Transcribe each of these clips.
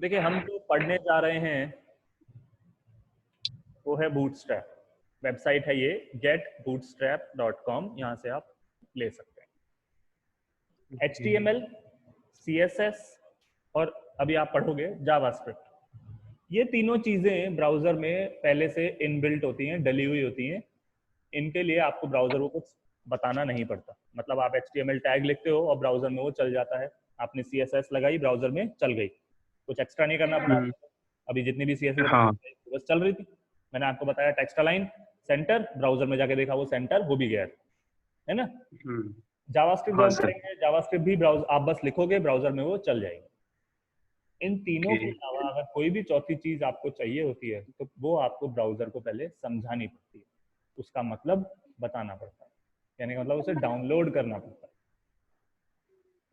देखिए, हम जो पढ़ने जा रहे हैं वो है बूटस्ट्रैप। वेबसाइट है ये getbootstrap.com, यहाँ से आप ले सकते हैं। HTML, CSS और अभी आप पढ़ोगे जावास्क्रिप्ट। ये तीनों चीजें ब्राउजर में पहले से इनबिल्ट होती हैं, डली हुई होती हैं। इनके लिए आपको ब्राउजर को कुछ बताना नहीं पड़ता। मतलब आप HTML टैग लिखते हो और ब्राउजर में वो चल जाता है। आपने CSS लगाई, ब्राउजर में चल गई, कुछ एक्स्ट्रा नहीं करना पड़ा। अभी जितनी भी CSS हाँ बस चल रही थी। मैंने आपको बताया टेक्स्ट अलाइन सेंटर, ब्राउजर में जाके देखा वो सेंटर हो भी गया है ना। जावास्क्रिप्ट हाँ जब सर। करेंगे, जावास्क्रिप्ट भी ब्राउजर आप बस लिखोगे, ब्राउजर में वो चल जाएगी। इन तीनों के ओके। अलावा अगर कोई भी चौथी चीज आपको चाहिए होती है तो वो आपको ब्राउजर को पहले समझानी पड़ती है, उसका मतलब बताना पड़ता है, यानी मतलब उसे डाउनलोड करना पड़ता है।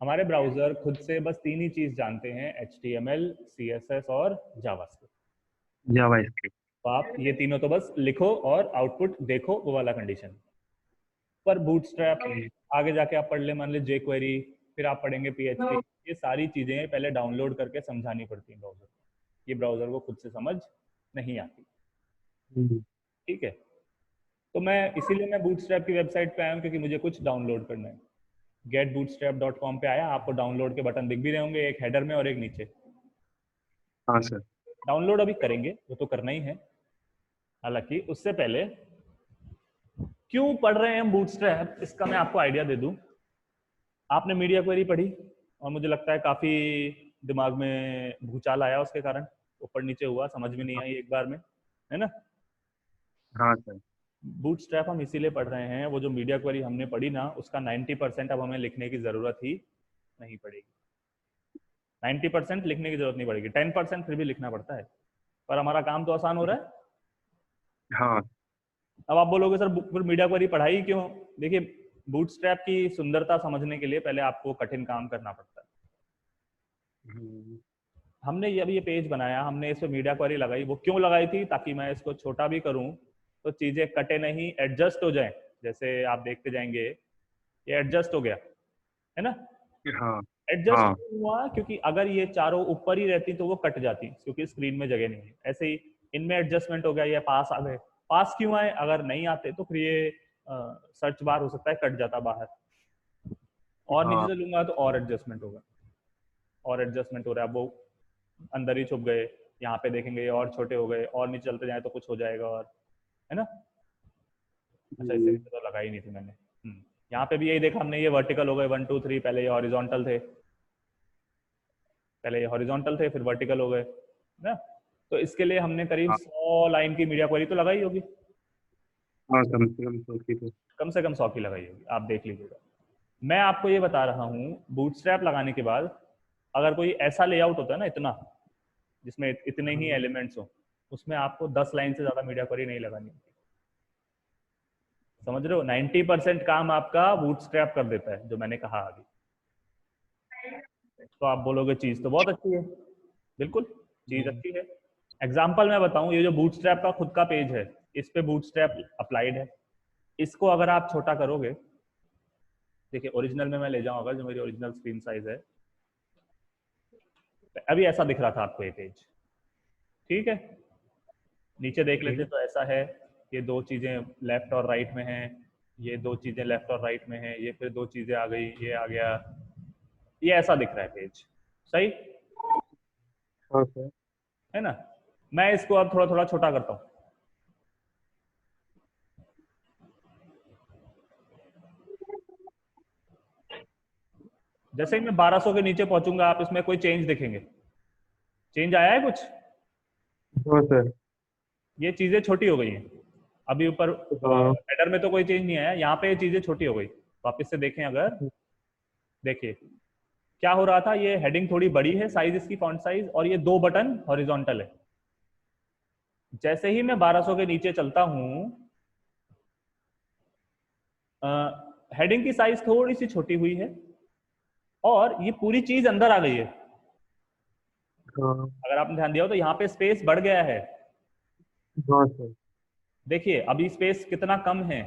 हमारे ब्राउजर खुद से बस तीन ही चीज जानते हैं, HTML, CSS और जावास्क्रिप्ट। जावास्क्रिप्ट। तो आप ये तीनों तो बस लिखो और आउटपुट देखो, वो वाला कंडीशन। पर बूटस्ट्रैप आगे जाके आप पढ़ ले, मान ली jQuery, फिर आप पढ़ेंगे PHP, ये सारी चीजें पहले डाउनलोड करके समझानी पड़ती हैं ब्राउजर को। ये ब्राउजर को खुद से समझ नहीं आती। ठीक है, तो इसीलिए मैं बूटस्ट्रैप की वेबसाइट पे आया हूँ, क्योंकि मुझे कुछ डाउनलोड करना है। getbootstrap.com पे आया, आपको डाउनलोड के बटन दिख भी रहे होंगे, एक हेडर में और एक नीचे। हाँ सर। डाउनलोड अभी करेंगे, वो तो करना ही है। हालांकि उससे पहले क्यों पढ़ रहे हैं हम बूटस्ट्रैप, इसका मैं आपको आइडिया दे दूं। आपने मीडिया क्वेरी पढ़ी और मुझे लगता है काफी दिमाग में भूचाल आया उसके कारण, ऊपर नीचे हुआ, समझ में नहीं आई एक बार में, है ना। हाँ सर। बूटस्ट्रैप हम इसीलिए पढ़ रहे हैं, वो जो मीडिया क्वेरी हमने पढ़ी ना, उसका 90% अब हमें लिखने की जरूरत ही नहीं पड़ेगी। 90% लिखने की जरूरत नहीं पड़ेगी, 10% फिर भी लिखना पड़ता है, पर हमारा काम तो आसान हो रहा है। हाँ। अब आप बोलोगे सर फिर मीडिया क्वेरी पढ़ाई क्यों। देखिए, बूटस्ट्रैप की सुंदरता समझने के लिए पहले आपको कठिन काम करना पड़ता है। हमने ये अभी ये पेज बनाया, हमने इस पर मीडिया क्वेरी लगाई, वो क्यों लगाई थी, ताकि मैं इसको छोटा भी करूं तो चीजें कटे नहीं, एडजस्ट हो जाएं। जैसे आप देखते जाएंगे ये एडजस्ट हो गया, है ना। हाँ। एडजस्ट हाँ। हुआ क्योंकि अगर ये चारों ऊपर ही रहती तो वो कट जाती, क्योंकि स्क्रीन में जगह नहीं है। ऐसे ही इनमें एडजस्टमेंट हो गया, ये पास आ गए। पास क्यों आए, अगर नहीं आते तो फिर ये सर्च बार हो सकता है कट जाता बाहर, और नीचे हाँ। से लूंगा तो और एडजस्टमेंट होगा, और एडजस्टमेंट हो रहा है, वो अंदर ही छुप गए। यहाँ पे देखेंगे ये और छोटे हो गए, और नीचे चलते जाए तो कुछ हो जाएगा, और है ना। अच्छा, इससे नीचे तो लगा ही नहीं थी मैंने। यहाँ पे भी यही देखा हमने, ये वर्टिकल हो गए 1 2 3, पहले ये हॉरिजॉन्टल थे, पहले ये हॉरिजॉन्टल थे फिर वर्टिकल हो गए ना। तो इसके लिए हमने करीब हाँ। 100 लाइन की मीडिया क्वेरी तो लगाई होगी, हाँ कम से कम 100 की तो। कम से कम 100 की लगाई होगी, आप देख लीजिएगा। मैं आपको ये बता रहा हूँ, बूटस्ट्रैप लगाने के बाद अगर कोई ऐसा लेआउट होता है ना, इतना, जिसमें इतने ही एलिमेंट्स हो, उसमें आपको 10 लाइन से ज्यादा मीडिया क्वेरी नहीं लगानी होती। समझ रहे हो, 90% काम आपका बूटस्ट्रैप कर देता है, जो मैंने कहा अभी। तो आप बोलोगे चीज तो बहुत अच्छी है, बिल्कुल चीज अच्छी है। एग्जाम्पल मैं बताऊं, ये जो बूटस्ट्रैप का खुद का पेज है, इस पे बूटस्ट्रैप अप्लाइड है। इसको अगर आप छोटा करोगे, देखिए ओरिजिनल में मैं ले जाऊं, अगर जो मेरी ओरिजिनल स्क्रीन साइज है, अभी ऐसा दिख रहा था आपको ये पेज, ठीक है। नीचे देख लेते तो ऐसा है, ये दो चीजें लेफ्ट और राइट में हैं, ये दो चीजें लेफ्ट और राइट में हैं, ये फिर दो चीजें आ गई, ये आ गया, ये ऐसा दिख रहा है पेज, सही हाँ सर। है ना। मैं इसको अब थोड़ा थोड़ा छोटा करता हूँ। जैसे ही मैं 1200 के नीचे पहुंचूंगा, आप इसमें कोई चेंज देखेंगे, चेंज आया है कुछ, हाँ सर। ये चीजें छोटी हो गई हैं। अभी ऊपर हाँ। हेडर में तो कोई चेंज नहीं आया, यहाँ पे ये चीजें छोटी हो गई। वापस से देखें अगर, देखिए क्या हो रहा था, ये हेडिंग थोड़ी बड़ी है साइज इसकी, फॉन्ट साइज, और ये दो बटन हॉरिजॉन्टल है। जैसे ही मैं 1200 के नीचे चलता हूं, हेडिंग की साइज थोड़ी सी छोटी हुई है, और ये पूरी चीज अंदर आ गई है। हाँ। अगर आपने ध्यान दिया हो तो यहाँ पे स्पेस बढ़ गया है। हाँ सर। देखिए अभी स्पेस कितना कम है,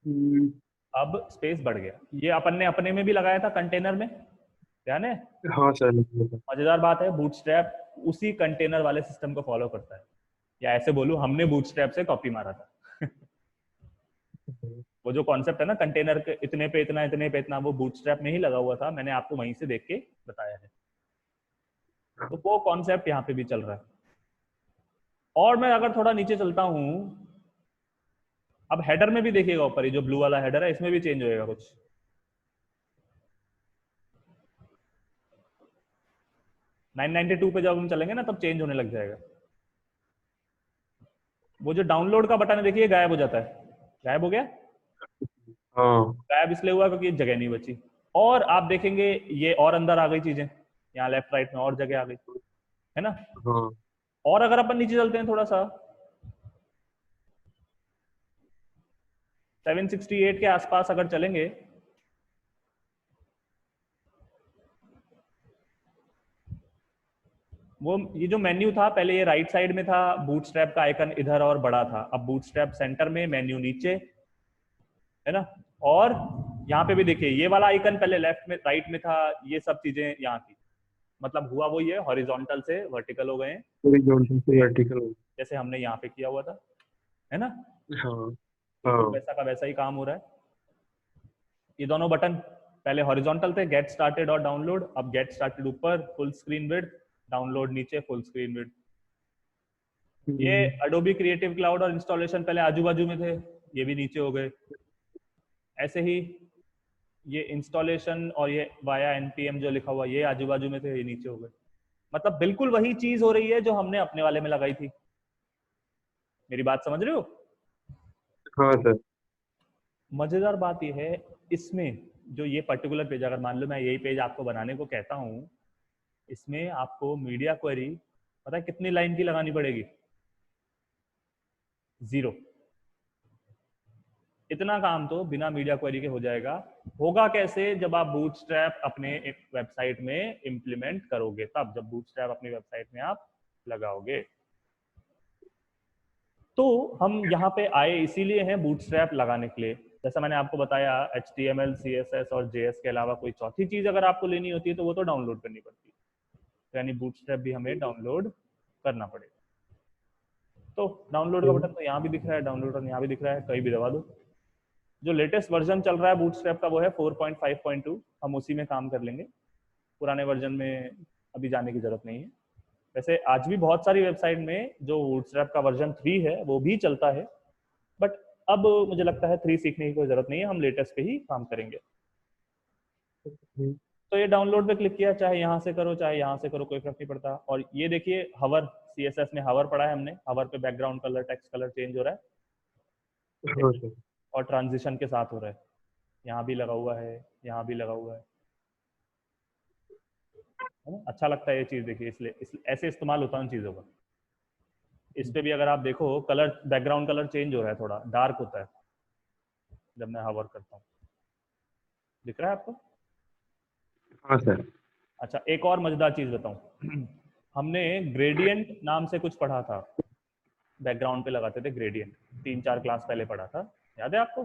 हम्म। अब स्पेस बढ़ गया। ये अपन ने अपने में भी लगाया था कंटेनर में, ध्यान है? हाँ सर। मजेदार बात है, बूटस्ट्रैप उसी कंटेनर वाले सिस्टम को फॉलो करता है, या ऐसे बोलूं हमने बूटस्ट्रैप से कॉपी मारा था। वो जो कॉन्सेप्ट है ना कंटेनर के इतने पे इतना इतने पे इतना, वो बूटस्ट्रैप में ही लगा हुआ था, मैंने आपको वहीं से देख के बताया है। तो वो कॉन्सेप्ट यहाँ पे भी चल रहा है। और मैं अगर थोड़ा नीचे चलता हूं, अब हेडर में भी देखिएगा, ऊपर ये जो ब्लू वाला हेडर है इसमें भी चेंज होएगा कुछ। $992 पे जब हम चलेंगे ना तब चेंज होने लग जाएगा। वो जो डाउनलोड का बटन है देखिए गायब हो जाता है, गायब हो गया। हाँ गायब इसलिए हुआ क्योंकि जगह नहीं बची। और आप देखेंगे ये और अंदर आ गई चीजें, यहाँ लेफ्ट राइट में और जगह आ गई, है ना। हाँ और अगर अपन नीचे चलते हैं थोड़ा सा, 768 के आसपास अगर चलेंगे, वो ये जो मेन्यू था पहले ये राइट साइड में था, बूटस्ट्रैप का आइकन इधर और बड़ा था, अब बूटस्ट्रैप सेंटर में, मेन्यू नीचे, है ना। और यहाँ पे भी देखिए ये वाला आइकन पहले लेफ्ट में राइट में था, ये सब चीजें यहाँ थी। मतलब हुआ वो ये हॉरिजॉन्टल से वर्टिकल हो गए हैं, हॉरिजॉन्टल से वर्टिकल। जैसे हमने यहाँ पे किया हुआ था, है ना। हाँ बिल्कुल हाँ वैसा का वैसा ही काम हो रहा है। ये दोनों बटन पहले हॉरिजॉन्टल थे, गेट स्टार्टेड और डाउनलोड, अब गेट स्टार्टेड ऊपर फुल स्क्रीन विड्थ, डाउनलोड नीचे फुल स्क्रीन विड्थ। ये अडोबी क्रिएटिव क्लाउड और इंस्टॉलेशन पहले आजू बाजू में थे, ये भी नीचे हो गए। ऐसे ही ये इंस्टॉलेशन और ये वाया npm जो लिखा हुआ ये आजू बाजू में थे, ये नीचे हो गए। मतलब बिल्कुल वही चीज हो रही है जो हमने अपने वाले में लगाई थी। मेरी बात समझ रहे हो? हाँ सर। मजेदार बात यह है इसमें, जो ये पर्टिकुलर पेज अगर मान लो मैं यही पेज आपको बनाने को कहता हूं, इसमें आपको मीडिया क्वेरी पता है कितनी लाइन की लगानी पड़ेगी? 0। इतना काम तो बिना मीडिया क्वेरी के हो जाएगा। होगा कैसे? जब आप बूटस्ट्रैप अपने वेबसाइट में इंप्लीमेंट करोगे, तब जब बूटस्ट्रैप अपनी वेबसाइट में आप लगाओगे। तो हम यहाँ पे आए इसीलिए हैं बूटस्ट्रैप लगाने के लिए। जैसा मैंने आपको बताया HTML CSS और JS के अलावा कोई चौथी चीज अगर आपको लेनी होती है तो वो तो डाउनलोड करनी पड़ती है, यानी बूटस्ट्रैप भी हमें डाउनलोड करना पड़ेगा। तो डाउनलोड का बटन तो यहाँ भी दिख रहा है, डाउनलोड बटन यहाँ भी दिख रहा है, कहीं भी दबा दो। जो लेटेस्ट वर्जन चल रहा है बूटस्ट्रैप का वो है 4.5.2, हम उसी में काम कर लेंगे, पुराने वर्जन में अभी जाने की जरूरत नहीं है। वैसे आज भी बहुत सारी वेबसाइट में जो बूटस्ट्रैप का वर्जन 3 है वो भी चलता है, बट अब मुझे लगता है 3 सीखने की कोई जरूरत नहीं है, हम लेटेस्ट पे ही काम करेंगे। तो ये डाउनलोड पे क्लिक किया, चाहे यहाँ से करो चाहे यहाँ से करो, कोई फर्क नहीं पड़ता। और ये देखिए हवर, CSS में हवर पढ़ा है हमने, हवर पे background colour text colour change हो रहा है हाँ सर। और ट्रांजिशन के साथ हो रहा है, यहाँ भी लगा हुआ है, यहाँ भी लगा हुआ है ना? अच्छा लगता है ये चीज देखिए, इसलिए ऐसे इस्तेमाल होता है उन चीजों का। इस पे भी अगर आप देखो कलर, बैकग्राउंड कलर चेंज हो रहा है, थोड़ा डार्क होता है जब मैं हवर करता हूँ, दिख रहा है आपको? हाँ सर। अच्छा एक और मजेदार चीज बताऊं, हमने ग्रेडियंट नाम से कुछ पढ़ा था, बैकग्राउंड पे लगाते थे ग्रेडियंट, 3-4 क्लास पहले पढ़ा था, याद है आपको?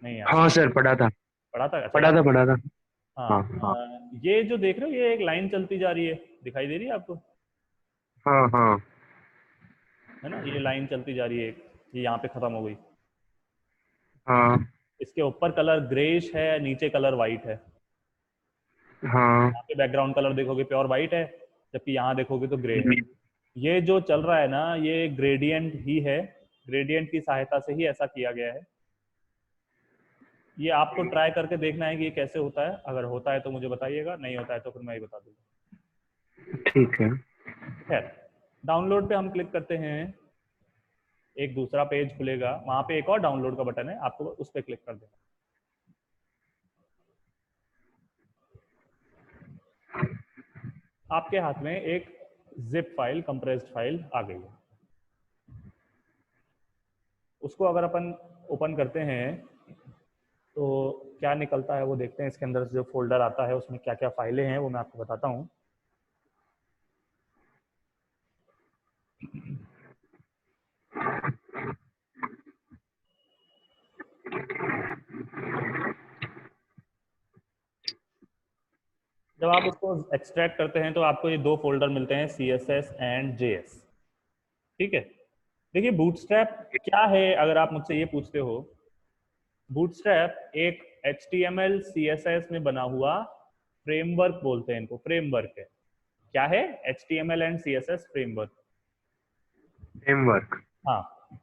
नहीं याद? हाँ सर पढ़ा था। पढ़ा था, अच्छा पढ़ा याद था है। पढ़ा था। हाँ हाँ हाँ ये जो देख रहे हो ये एक लाइन चलती जा रही है, दिखाई दे रही है आपको? हाँ हाँ है ना, ये लाइन चलती जा रही है, ये यहाँ पे खत्म हो गई। हाँ इसके ऊपर कलर ग्रेइश है, नीचे कलर वाइट है। हाँ। यहाँ पे बैकग्राउंड कलर देखोगे प्योर वाइट है, जबकि यहाँ देखोगे तो ग्रे है। हम्म, ये जो चल रहा है ना ये ग्रेडियंट ही है, ग्रेडियंट की सहायता से ही ऐसा किया गया है। ये आपको ट्राई करके देखना है कि ये कैसे होता है, अगर होता है तो मुझे बताइएगा, नहीं होता है तो फिर मैं ही बता दूंगा। ठीक है। खैर, डाउनलोड पे हम क्लिक करते हैं, एक दूसरा पेज खुलेगा, वहां पे एक और डाउनलोड का बटन है, आपको उस पर क्लिक कर देना। आपके हाथ में एक जिप फाइल, कंप्रेस्ड फाइल आ गई है। उसको अगर अपन ओपन करते हैं तो क्या निकलता है वो देखते हैं। इसके अंदर जो फोल्डर आता है उसमें क्या क्या फाइलें हैं वो मैं आपको बताता हूँ। जब आप इसको एक्सट्रैक्ट करते हैं तो आपको ये दो फोल्डर मिलते हैं, CSS एंड JS। ठीक है, देखिए बूटस्ट्रैप क्या है अगर आप मुझसे ये पूछते हो। बूटस्ट्रैप एक HTML CSS में बना हुआ फ्रेमवर्क बोलते हैं इनको, फ्रेमवर्क है। क्या है? HTML and CSS framework. Framework. हाँ,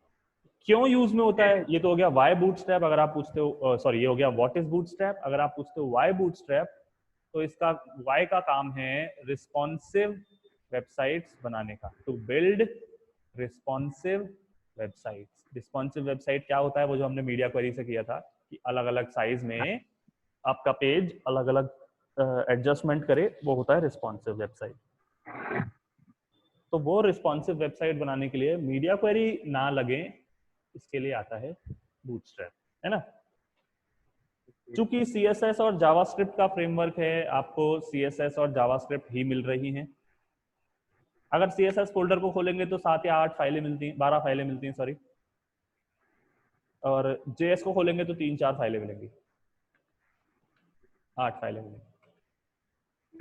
क्यों यूज में होता है? ये तो हो गया वाई बूटस्ट्रैप अगर आप पूछते हो, सॉरी ये हो गया व्हाट इज बूटस्ट्रैप। अगर आप पूछते हो वाई बूटस्ट्रैप, तो इसका वाई का काम है रिस्पॉन्सिव वेबसाइट्स बनाने का, to build responsive websites. Responsive website क्या होता है? वो जो हमने मीडिया क्वेरी से किया था कि अलग अलग साइज में आपका पेज अलग अलग एडजस्टमेंट करे, वो होता है रिस्पॉन्सिव वेबसाइट। तो वो रिस्पॉन्सिव वेबसाइट बनाने के लिए मीडिया क्वेरी ना लगे, इसके लिए आता है बूटस्ट्रैप, है ना। चूंकि CSS और जावास्क्रिप्ट का फ्रेमवर्क है, आपको CSS और जावास्क्रिप्ट ही मिल रही हैं। अगर CSS फोल्डर को खोलेंगे तो 7 या 8 फाइलें मिलती हैं, 12 फाइलें मिलती हैं सॉरी, और JS को खोलेंगे तो 3-4 फाइलें मिलेंगी, 8 फाइलें मिलेंगी।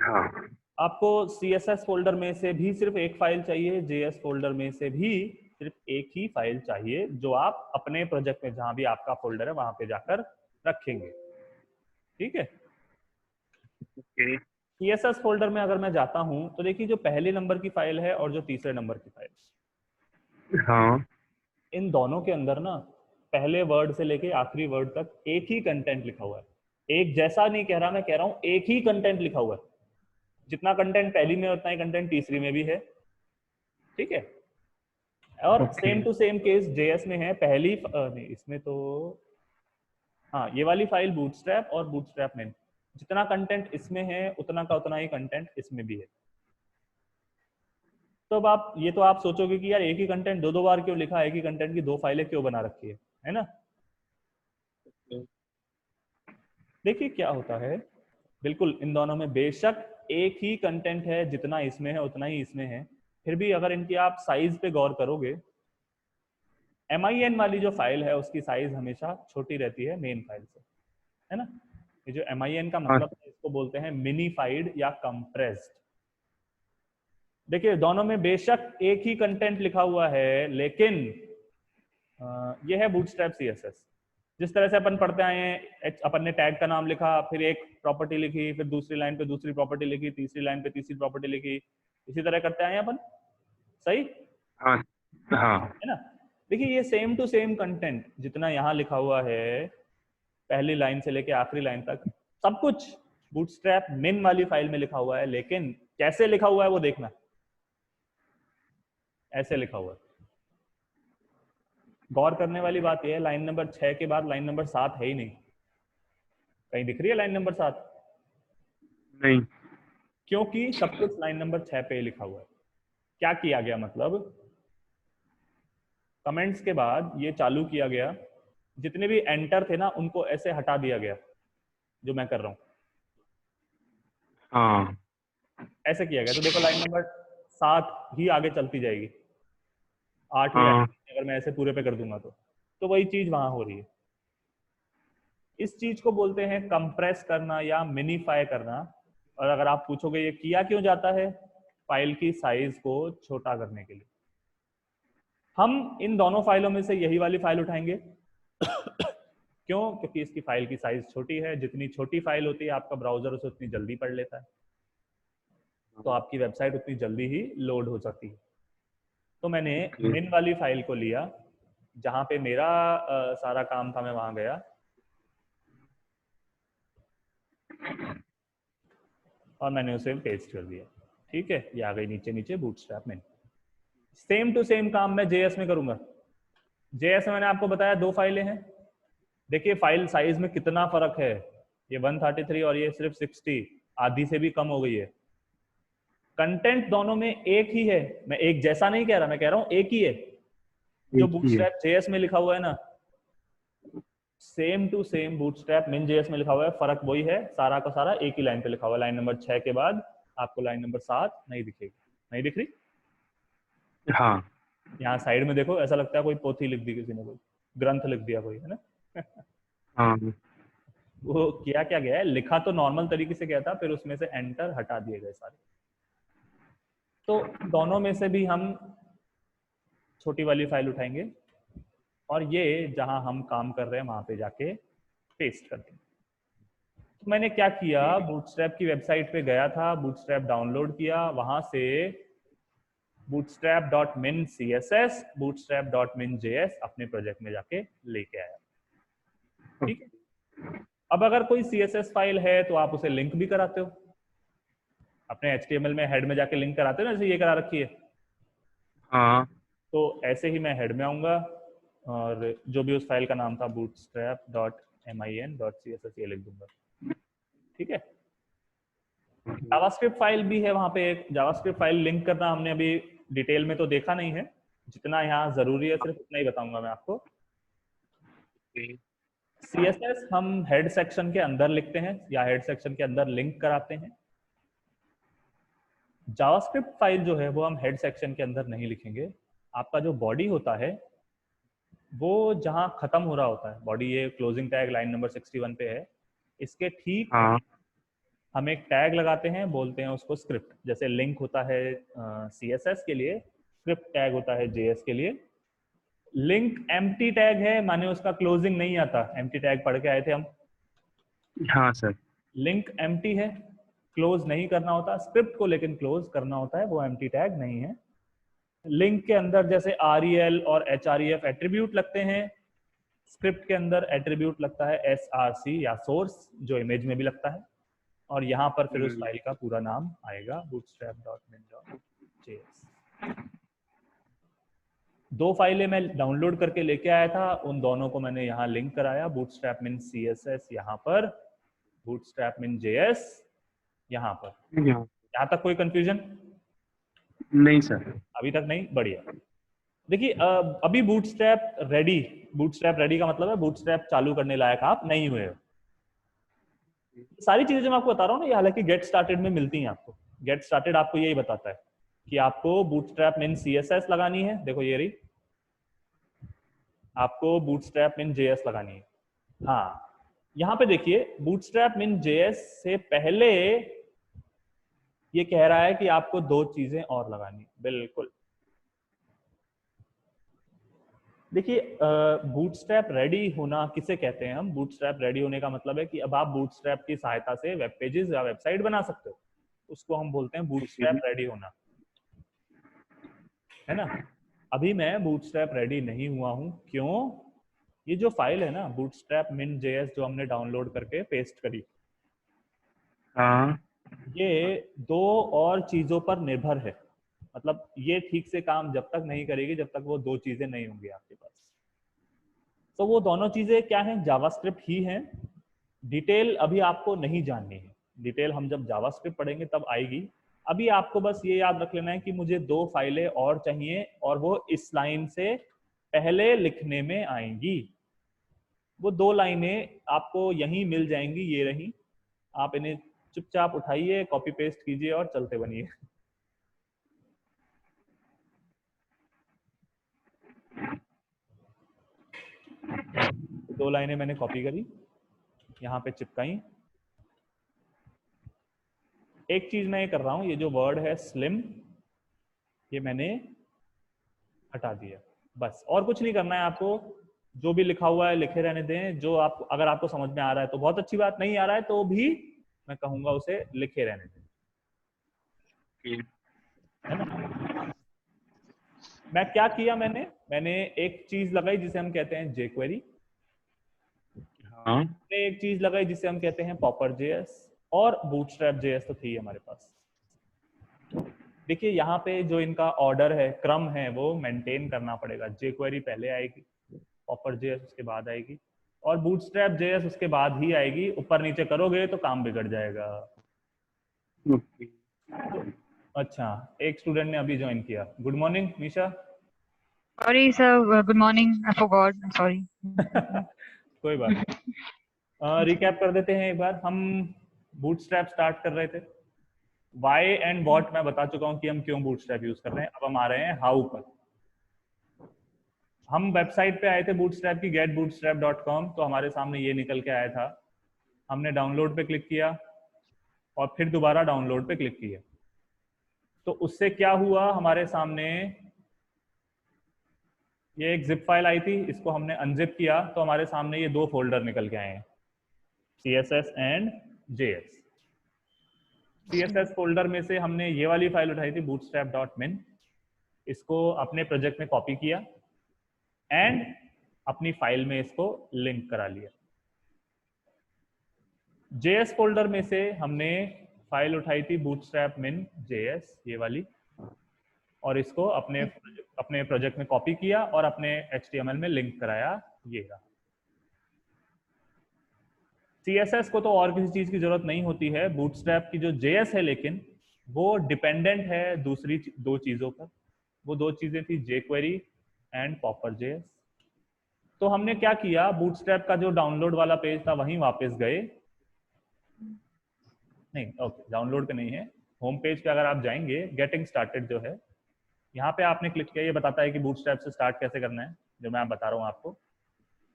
हाँ। आपको CSS फोल्डर में से भी सिर्फ एक फाइल चाहिए, JS फोल्डर में से भी सिर्फ एक ही फाइल चाहिए, जो आप अपने प्रोजेक्ट में जहां भी आपका फोल्डर है वहां पे जाकर रखेंगे। ठीक है, CSS फोल्डर में अगर मैं जाता हूं तो देखिए जो पहले नंबर की फाइल है और जो तीसरे नंबर की फाइल, हाँ। इन दोनों के अंदर ना पहले वर्ड से लेके आखिरी वर्ड तक एक ही कंटेंट लिखा हुआ है। एक जैसा नहीं कह रहा, मैं कह रहा हूं एक ही कंटेंट लिखा हुआ है। जितना कंटेंट पहली में उतना ही कंटेंट तीसरी में भी है। ठीक है, और okay. Same to same case JS में है। पहली नहीं, इसमें तो हाँ, ये वाली फाइल बूटस्ट्रैप और बूटस्ट्रैप में जितना कंटेंट इसमें है उतना का उतना ही कंटेंट इसमें भी है। तो अब आप ये तो आप सोचोगे कि यार एक ही कंटेंट दो दो बार क्यों लिखा है, एक ही कंटेंट की दो फाइलें क्यों बना रखी है ना। देखिए क्या होता है, बिल्कुल इन दोनों में बेशक एक ही कंटेंट है, जितना इसमें है उतना ही इसमें है, फिर भी अगर इनकी आप साइज पे गौर करोगे, MIN वाली जो फाइल है उसकी साइज हमेशा छोटी रहती है मेन फाइल से, है ना। ये जो MIN का हाँ। मतलब है, इसको बोलते हैं मिनीफाइड या कंप्रेस्ड। देखिए दोनों में बेशक एक ही कंटेंट लिखा हुआ है, लेकिन ये है बूटस्ट्रैप CSS। जिस तरह से अपन पढ़ते आए हैं, अपन ने टैग का नाम लिखा, फिर एक प्रॉपर्टी लिखी, फिर दूसरी लाइन पे दूसरी प्रॉपर्टी लिखी, तीसरी लाइन पे तीसरी प्रॉपर्टी लिखी, इसी तरह करते आए हैं अपन, सही हाँ। हाँ। है ना। देखिए ये सेम टू सेम कंटेंट जितना यहाँ लिखा हुआ है पहली लाइन से लेके आखिरी लाइन तक, सब कुछ बूटस्ट्रैप मिन वाली फाइल में लिखा हुआ है, लेकिन कैसे लिखा हुआ है वो देखना। ऐसे लिखा हुआ है। गौर करने वाली बात यह है, लाइन नंबर 6 के बाद लाइन नंबर 7 है ही नहीं। कहीं दिख रही है लाइन नंबर 7? नहीं। क्योंकि सब कुछ लाइन नंबर 6 पे ही लिखा हुआ है। क्या किया गया, मतलब कमेंट्स के बाद ये चालू किया गया, जितने भी एंटर थे ना उनको ऐसे हटा दिया गया, जो मैं कर रहा हूं हाँ। ऐसे किया गया। तो देखो लाइन नंबर 7 ही आगे चलती जाएगी, 8 ही हाँ। रहेगी अगर मैं ऐसे पूरे पे कर दूंगा तो वही चीज वहां हो रही है। इस चीज को बोलते हैं कंप्रेस करना या मिनीफाई करना। और अगर आप पूछोगे ये किया क्यों जाता है, फाइल की साइज को छोटा करने के लिए। हम इन दोनों फाइलों में से यही वाली फाइल उठाएंगे। क्यों? क्योंकि इसकी फाइल की साइज छोटी है। जितनी छोटी फाइल होती है आपका ब्राउजर उसे उतनी जल्दी पढ़ लेता है, तो आपकी वेबसाइट उतनी जल्दी ही लोड हो जाती है। तो मैंने ओके। मिन वाली फाइल को लिया, जहां पे मेरा सारा काम था, मैं वहां गया और मैंने उसे पेस्ट कर दिया। ठीक है, ये आ गई नीचे नीचे बूटस्ट्रैप में। सेम टू सेम काम मैं JS में करूंगा। JS में मैंने आपको बताया दो फाइलें हैं। देखिए फाइल साइज में कितना फर्क है, ये 133 और ये सिर्फ 60, आधी से भी कम हो गई है। कंटेंट दोनों में एक ही है, मैं एक जैसा नहीं कह रहा, मैं कह रहा हूं एक ही है। जो एक ही है। बूटस्ट्रैप JS में लिखा हुआ है ना, सेम टू सेम बूटस्ट्रैप मिन JS में लिखा हुआ है, फर्क वही है। सारा का सारा एक ही लाइन पे लिखा हुआ है। लाइन नंबर 6 के बाद आपको लाइन नंबर 7 नहीं दिखेगी, नहीं दिख रही। हाँ। यहाँ साइड में देखो, ऐसा लगता है कोई पोथी लिख दी किसी ने, कोई ग्रंथ लिख दिया कोई, है ना। हाँ। वो किया क्या गया है, लिखा तो नॉर्मल तरीके से गया था, फिर उसमें से एंटर हटा दिए गए सारे। तो दोनों में से भी हम छोटी वाली फाइल उठाएंगे और ये जहां हम काम कर रहे हैं वहां पे जाके पेस्ट कर देंगे। तो मैंने क्या किया, बूटस्ट्रैप की वेबसाइट पे गया था, बूटस्ट्रैप डाउनलोड किया, वहां से bootstrap.min css, bootstrap.min js अपने प्रोजेक्ट में जाके लेके आया। ठीक है, अब अगर कोई css फाइल है तो आप उसे लिंक भी कराते हो, अपने HTML में हेड में जाके लिंक कराते हो ना, जैसे ये करा रखी है। हाँ तो ऐसे ही मैं हेड में आऊंगा और जो भी उस फाइल का नाम था bootstrap.min.css ये लिख दूंगा। ठीक है, जावास्क्रिप्ट फाइल भी है वहां पे, एक जावास्क्रिप्ट फाइल लिंक करना हमने अभी डिटेल में तो देखा नहीं है, जितना यहाँ जरूरी है सिर्फ उतना ही बताऊंगा मैं आपको। CSS हम हेड सेक्शन के अंदर लिखते हैं या हेड सेक्शन के अंदर लिंक कराते हैं। जावास्क्रिप्ट फाइल जो है वो हम हेड सेक्शन के अंदर नहीं लिखेंगे। आपका जो बॉडी होता है वो जहां खत्म हो रहा होता है, बॉडी ये क्लोजिंग टैग लाइन नंबर 61 पे है, इसके ठीक हाँ हम एक टैग लगाते हैं, बोलते हैं उसको स्क्रिप्ट। जैसे लिंक होता है CSS के लिए, स्क्रिप्ट टैग होता है JS के लिए। लिंक एम्प्टी टैग है, माने उसका क्लोजिंग नहीं आता, एम्प्टी टैग पढ़ के आए थे हम। हाँ सर। लिंक एम्प्टी है, क्लोज नहीं करना होता, स्क्रिप्ट को लेकिन क्लोज करना होता है, वो एम्प्टी टैग नहीं है। लिंक के अंदर जैसे REL और HREF एट्रीब्यूट लगते हैं, स्क्रिप्ट के अंदर एट्रीब्यूट लगता है SRC या सोर्स, जो इमेज में भी लगता है। और यहाँ पर फिर उस फाइल का पूरा नाम आएगा bootstrap.min.js। दो फाइलें मैं डाउनलोड करके लेके आया था, उन दोनों को मैंने यहाँ लिंक कराया, bootstrap.min CSS यहाँ पर, bootstrap.min JS यहाँ पर। यहाँ तक कोई कंफ्यूजन? नहीं सर। अभी तक नहीं, बढ़िया। देखिए अभी बूटस्ट्रैप रेडी का मतलब है बूटस्ट्रैप चालू करने लायक आप नहीं हुए हो। सारी चीजें जो मैं आपको बता रहा हूँ ना, ये हालांकि गेट स्टार्टेड में मिलती हैं आपको। गेट स्टार्टेड आपको यही बताता है कि आपको bootstrap.min CSS लगानी है, देखो ये रही, आपको bootstrap.min JS लगानी है। हाँ, यहाँ पे देखिए bootstrap.min JS से पहले ये कह रहा है कि आपको दो चीजें और लगानी, बिल्कुल। देखिए बूटस्ट्रैप रेडी होना किसे कहते हैं हम? बूटस्ट्रैप रेडी होने का मतलब है कि अब आप बूटस्ट्रैप की सहायता से वेब पेजेस या वेबसाइट बना सकते हो, उसको हम बोलते हैं बूटस्ट्रैप रेडी होना, है ना। अभी मैं बूटस्ट्रैप रेडी नहीं हुआ हूं, क्यों? ये जो फाइल है ना bootstrap.min JS जो हमने डाउनलोड करके पेस्ट करी, हाँ ये दो और चीजों पर निर्भर है। मतलब ये ठीक से काम जब तक नहीं करेगी जब तक वो दो चीजें नहीं होंगी आपके पास। तो वो दोनों चीजें क्या हैं? जावास्क्रिप्ट ही हैं। डिटेल अभी आपको नहीं जाननी है, डिटेल हम जब जावास्क्रिप्ट पढ़ेंगे तब आएगी। अभी आपको बस ये याद रख लेना है कि मुझे दो फाइलें और चाहिए और वो इस लाइन से पहले लिखने में आएंगी। वो दो लाइनें आपको यहीं मिल जाएंगी, ये रही। आप इन्हें चुपचाप उठाइए, कॉपी पेस्ट कीजिए और चलते बनिए। दो लाइनें मैंने कॉपी करी, यहाँ पे चिपकाई। एक चीज मैं ये कर रहा हूँ, ये जो वर्ड है स्लिम, ये मैंने हटा दिया, बस। और कुछ नहीं करना है आपको, जो भी लिखा हुआ है लिखे रहने दें। जो आप, अगर आपको समझ में आ रहा है तो बहुत अच्छी बात, नहीं आ रहा है तो भी मैं कहूंगा उसे लिखे रहने दें, है ना। मैं क्या किया, मैंने एक चीज लगाई जिसे हम कहते हैं jQuery, हाँ एक चीज लगाई जिसे हम कहते हैं पॉपर JS, और बूटस्ट्रैप JS तो थी हमारे पास। देखिए यहाँ पे जो इनका ऑर्डर है, क्रम है, वो मेंटेन करना पड़ेगा। jQuery पहले आएगी, पॉपर JS उसके बाद आएगी, और बूटस्ट्रैप JS उसके बाद ही आएगी। ऊपर नीचे करोगे तो काम बिगड़ जाएगा। तो, अच्छा, एक स्टूडेंट ने अभी ज्वाइन किया। Good morning Nisha. Sorry, sir. Good morning. I forgot. I'm sorry. कोई बात नहीं, रिकैप कर देते हैं एक बार। हम बूटस्ट्रैप स्टार्ट कर रहे थे, वाई एंड वॉट मैं बता चुका हूं कि हम क्यों बूटस्ट्रैप यूज कर रहे हैं। अब हम आ रहे हैं हाउ पर। हम वेबसाइट पे आए थे बूटस्ट्रैप की, getbootstrap.com, तो हमारे सामने ये निकल के आया था हमने डाउनलोड पे क्लिक किया और फिर दोबारा डाउनलोड पे क्लिक किया, तो उससे क्या हुआ, हमारे सामने ये एक जिप फाइल आई थी, इसको हमने अनजिप किया तो हमारे सामने ये दो फोल्डर निकल के आए हैं, CSS and JS। CSS folder में से हमने ये वाली फाइल उठाई थी bootstrap.min, इसको अपने प्रोजेक्ट में कॉपी किया एंड अपनी फाइल में इसको लिंक करा लिया। JS फोल्डर में से हमने फाइल उठाई थी bootstrap.min JS, ये वाली, और इसको अपने प्रोजेक्ट में कॉपी किया और अपने HTML में लिंक कराया, ये रहा। CSS को तो और किसी चीज की जरूरत नहीं होती है, बूटस्ट्रैप की जो JS है लेकिन वो डिपेंडेंट है दूसरी दो चीजों पर। वो दो चीजें थी jQuery एंड Popper.js। तो हमने क्या किया, बूटस्ट्रैप का जो डाउनलोड वाला पेज था वहीं वापस गए, नहीं ओके डाउनलोड पे नहीं है, होम पेज पे अगर आप जाएंगे, गेटिंग स्टार्टेड जो है, यहाँ पे आपने क्लिक किया, ये बताता है कि बूटस्ट्रैप से स्टार्ट कैसे करना है, जो मैं बता रहा हूँ आपको।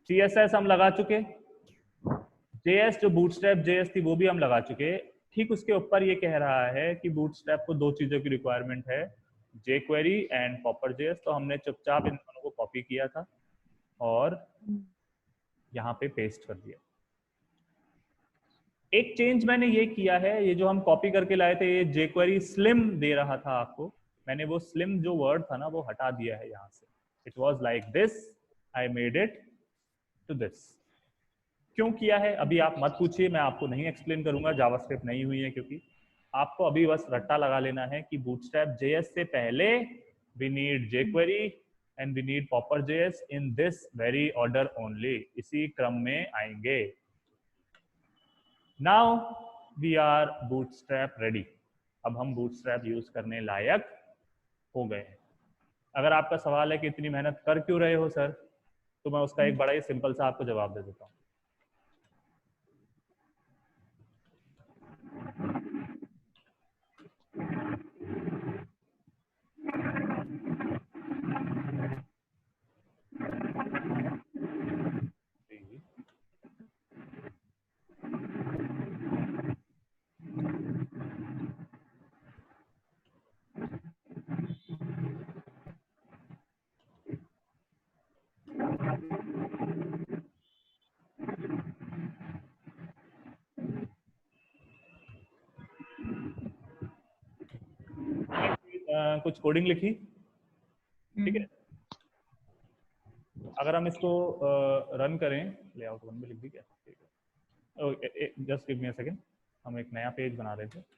CSS हम लगा चुके, JS जो बूटस्ट्रैप JS थी वो भी हम लगा चुके। ठीक उसके ऊपर ये कह रहा है कि बूटस्ट्रैप को दो चीजों की रिक्वायरमेंट है, jQuery एंड Popper.js। तो हमने चुपचाप इन दोनों को कॉपी किया था और यहाँ पे पेस्ट कर दिया। एक चेंज मैंने ये किया है, ये जो हम कॉपी करके लाए थे, ये jQuery स्लिम दे रहा था आपको, मैंने वो स्लिम जो वर्ड था ना वो हटा दिया है यहाँ से। It was like this, I made it to this. क्यों किया है अभी आप मत पूछिए, मैं आपको नहीं एक्सप्लेन करूंगा, जावास्क्रिप्ट नहीं हुई है, क्योंकि आपको अभी बस रट्टा लगा लेना है कि बूटस्ट्रैप JS से पहले we need jQuery and we need Popper.js in this very order only, इसी क्रम में आएंगे। Now we are Bootstrap ready, अब हम बूटस्ट्रैप यूज करने लायक हो गए हैं। अगर आपका सवाल है कि इतनी मेहनत कर क्यों रहे हो सर, तो मैं उसका एक बड़ा ही सिंपल सा आपको जवाब दे देता हूँ। कुछ कोडिंग लिखी, ठीक है, अगर हम इसको रन करें, लेआउट वन में लिख दी क्या, ठीक है, just give me a second, हम एक नया पेज बना रहे थे।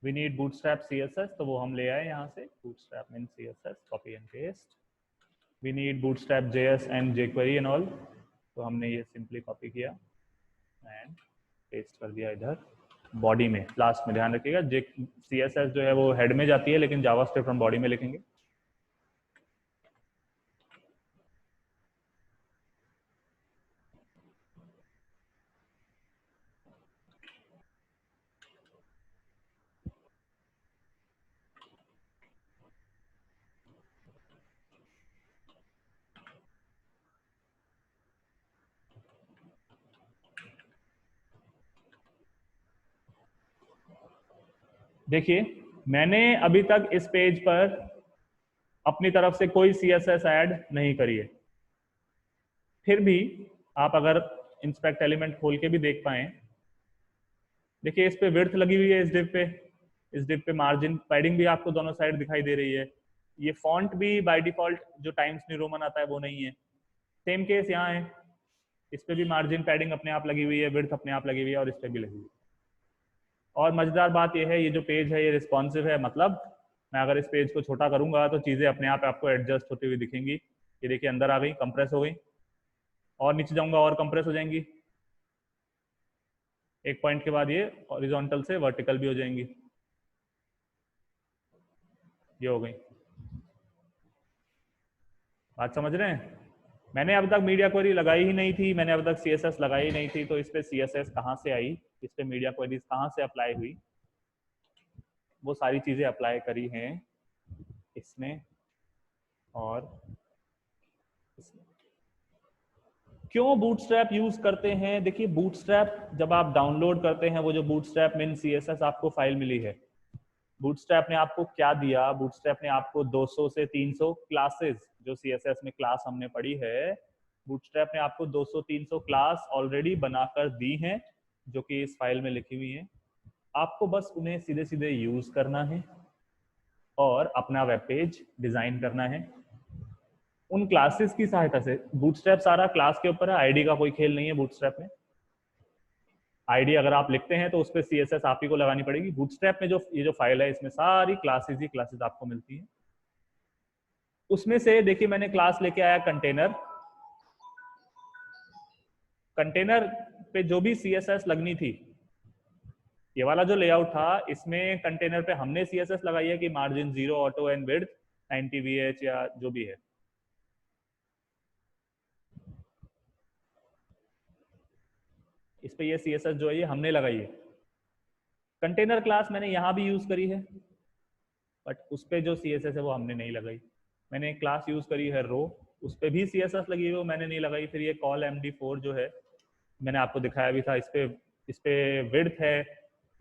We need bootstrap CSS, तो वो हम ले आए यहाँ से, bootstrap min CSS, copy and paste। We need bootstrap JS and jQuery and all, तो हमने ये simply copy किया and paste कर दिया इधर बॉडी में, लास्ट में। ध्यान रखिएगा CSS जो है वो हेड में जाती है, लेकिन जावास्क्रिप्ट हम बॉडी में लिखेंगे। देखिए मैंने अभी तक इस पेज पर अपनी तरफ से कोई CSS ऐड नहीं करी है, फिर भी आप अगर इंस्पेक्ट एलिमेंट खोल के भी देख पाए, देखिए इस पे विड्थ लगी हुई है, इस डिव पे मार्जिन पैडिंग भी आपको दोनों साइड दिखाई दे रही है। ये फॉन्ट भी बाय डिफॉल्ट जो टाइम्स न्यू रोमन आता है वो नहीं है। सेम केस यहाँ है, इस पे भी मार्जिन पैडिंग अपने आप लगी हुई है, विड्थ अपने आप लगी हुई है, और इस पे भी लगी हुई है। और मजेदार बात यह है, ये जो पेज है ये रिस्पॉन्सिव है, मतलब मैं अगर इस पेज को छोटा करूंगा तो चीजें अपने आप आपको एडजस्ट होती हुई दिखेंगी। ये देखिए अंदर आ गई, कंप्रेस हो गई, और नीचे जाऊंगा और कंप्रेस हो जाएंगी, एक पॉइंट के बाद ये हॉरिजॉन्टल से वर्टिकल भी हो जाएंगी, ये हो गई। बात समझ रहे हैं? मैंने अब तक मीडिया क्वेरी लगाई ही नहीं थी, मैंने अब तक CSS लगाई ही नहीं थी, तो इस पे CSS कहाँ से आई, इस पे मीडिया क्वेरीज कहाँ से अप्लाई हुई, वो सारी चीजें अप्लाई करी हैं इसमें और इसमें। क्यों बूटस्ट्रैप यूज करते हैं? देखिए बूटस्ट्रैप जब आप डाउनलोड करते हैं, वो जो बूटस्ट्रैप मिन CSS आपको फाइल मिली है, बूटस्ट्रैप ने आपको क्या दिया? बूटस्ट्रैप ने आपको 200 से 300 क्लासेस, जो CSS में क्लास हमने पढ़ी है, बूटस्ट्रैप ने आपको 200-300 क्लास ऑलरेडी बनाकर दी हैं, जो कि इस फाइल में लिखी हुई हैं। आपको बस उन्हें सीधे सीधे यूज करना है और अपना वेब पेज डिजाइन करना है उन क्लासेस की सहायता से। बूटस्ट्रैप सारा क्लास के ऊपर है, आईडी का कोई खेल नहीं है बूटस्ट्रैप में। आईडी अगर आप लिखते हैं तो उस पर CSS आप ही को लगानी पड़ेगी। बूटस्ट्रैप में जो ये जो फाइल है, इसमें सारी क्लासेस ही क्लासेस आपको मिलती हैं। उसमें से देखिए मैंने क्लास लेके आया कंटेनर। कंटेनर पे जो भी CSS लगनी थी, ये वाला जो लेआउट था, इसमें कंटेनर पे हमने CSS लगाई है कि margin 0 auto and width 90 VH या जो भी है। इस पे ये CSS जो है ये हमने लगाई है। कंटेनर क्लास मैंने यहाँ भी यूज करी है, बट उस पे जो CSS है वो हमने नहीं लगाई। मैंने क्लास यूज करी है रो, उस पे भी CSS लगी हुई, मैंने नहीं लगाई। फिर ये कॉल MD4 जो है, मैंने आपको दिखाया भी था, इस पे विड्थ है,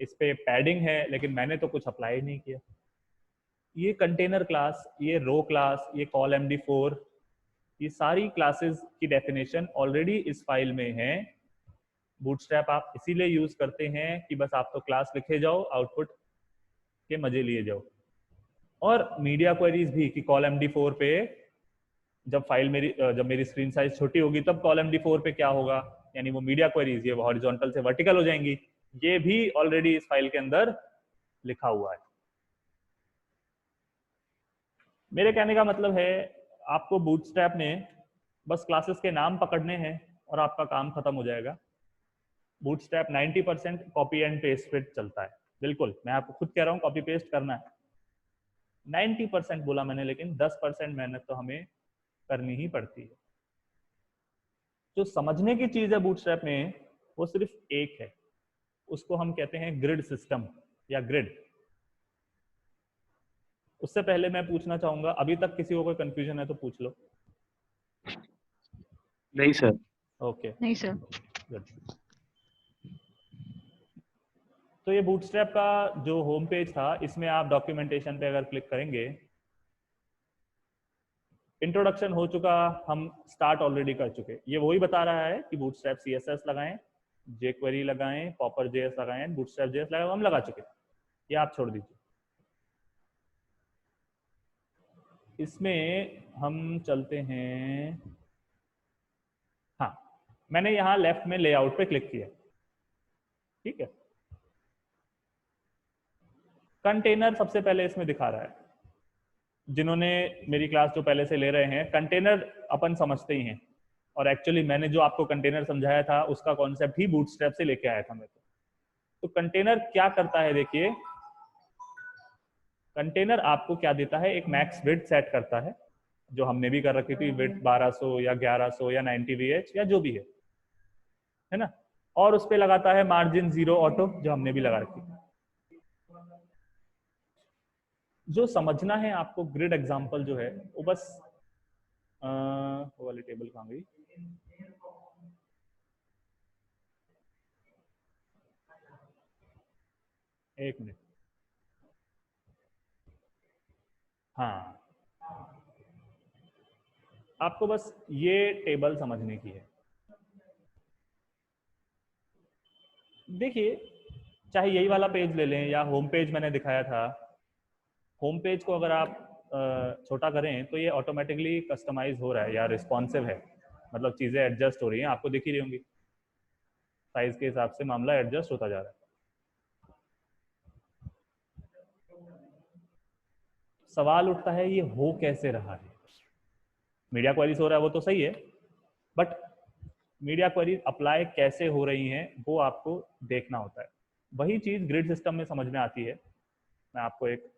इस पे पैडिंग है, लेकिन मैंने तो कुछ अप्लाई नहीं किया। ये कंटेनर क्लास, ये रो क्लास, ये कॉल MD4, ये सारी क्लासेस की डेफिनेशन ऑलरेडी इस फाइल में है। बूटस्ट्रैप आप इसीलिए यूज करते हैं कि बस आप तो क्लास लिखे जाओ, आउटपुट के मजे लिए जाओ। और मीडिया क्वेरीज भी कि कॉल MD4 पे जब मेरी स्क्रीन साइज छोटी होगी तब कॉल MD4 पे क्या होगा, यानी वो मीडिया क्वेरीज ये हॉरिजॉन्टल से वर्टिकल हो जाएंगी, ये भी ऑलरेडी इस फाइल के अंदर लिखा हुआ है। मेरे कहने का मतलब है, आपको बूटस्ट्रैप ने बस क्लासेस के नाम पकड़ने हैं और आपका काम खत्म हो जाएगा। बूटस्ट्रैप 90% कॉपी एंड पेस्ट पे चलता है। बिल्कुल, मैं आपको खुद कह रहा हूँ कॉपी पेस्ट करना है। 90% बोला मैंने, लेकिन 10% मेहनत तो हमें करनी ही पड़ती है। जो समझने की चीज है बूटस्ट्रैप में, वो सिर्फ एक है, उसको हम कहते हैं ग्रिड सिस्टम या ग्रिड। उससे पहले मैं पूछना चाहूंगा, अभी तक किसी को कोई कंफ्यूजन है तो पूछ लो। नहीं सर। ओके, नहीं सर। गुड। तो ये बूटस्ट्रैप का जो होम पेज था, इसमें आप डॉक्यूमेंटेशन पे अगर क्लिक करेंगे, इंट्रोडक्शन हो चुका, हम स्टार्ट ऑलरेडी कर चुके। ये वही बता रहा है कि बूटस्ट्रैप CSS लगाएं, jQuery लगाएं, पॉपर JS लगाएं, बूटस्ट्रैप JS लगाएं, हम लगा चुके। ये आप छोड़ दीजिए। इसमें हम चलते हैं, हाँ, मैंने यहाँ लेफ्ट में लेआउट पे क्लिक किया, ठीक है। कंटेनर सबसे पहले इसमें दिखा रहा है। जिन्होंने मेरी क्लास जो पहले से ले रहे हैं, कंटेनर अपन समझते ही हैं, और एक्चुअली मैंने जो आपको कंटेनर समझाया था उसका कॉन्सेप्ट ही बूटस्ट्रैप से लेके आया था मैं। तो कंटेनर क्या करता है, देखिए कंटेनर आपको क्या देता है, एक मैक्स विड्थ सेट करता है, जो हमने भी कर रखी थी, विड्थ 1200 या 1100 या 90 VH या जो भी है ना। और उस पे लगाता है मार्जिन 0 ऑटो, जो हमने भी लगा रखी। जो समझना है आपको, ग्रिड एग्जांपल जो है वो बस वो वाली टेबल कहाँ गई, एक मिनट, हाँ, आपको बस ये टेबल समझने की है। देखिए, चाहे यही वाला पेज ले लें या होम पेज मैंने दिखाया था, होम पेज को अगर आप छोटा करें तो ये ऑटोमेटिकली कस्टमाइज हो रहा है या रिस्पॉन्सिव है, मतलब चीज़ें एडजस्ट हो रही हैं, आपको दिख ही रही होंगी, साइज के हिसाब से मामला एडजस्ट होता जा रहा है। सवाल उठता है ये हो कैसे रहा है। मीडिया क्वेरीज हो रहा है वो तो सही है, बट मीडिया क्वेरीज अप्लाई कैसे हो रही हैं वो आपको देखना होता है। वही चीज़ ग्रिड सिस्टम में समझ में आती है। मैं आपको एक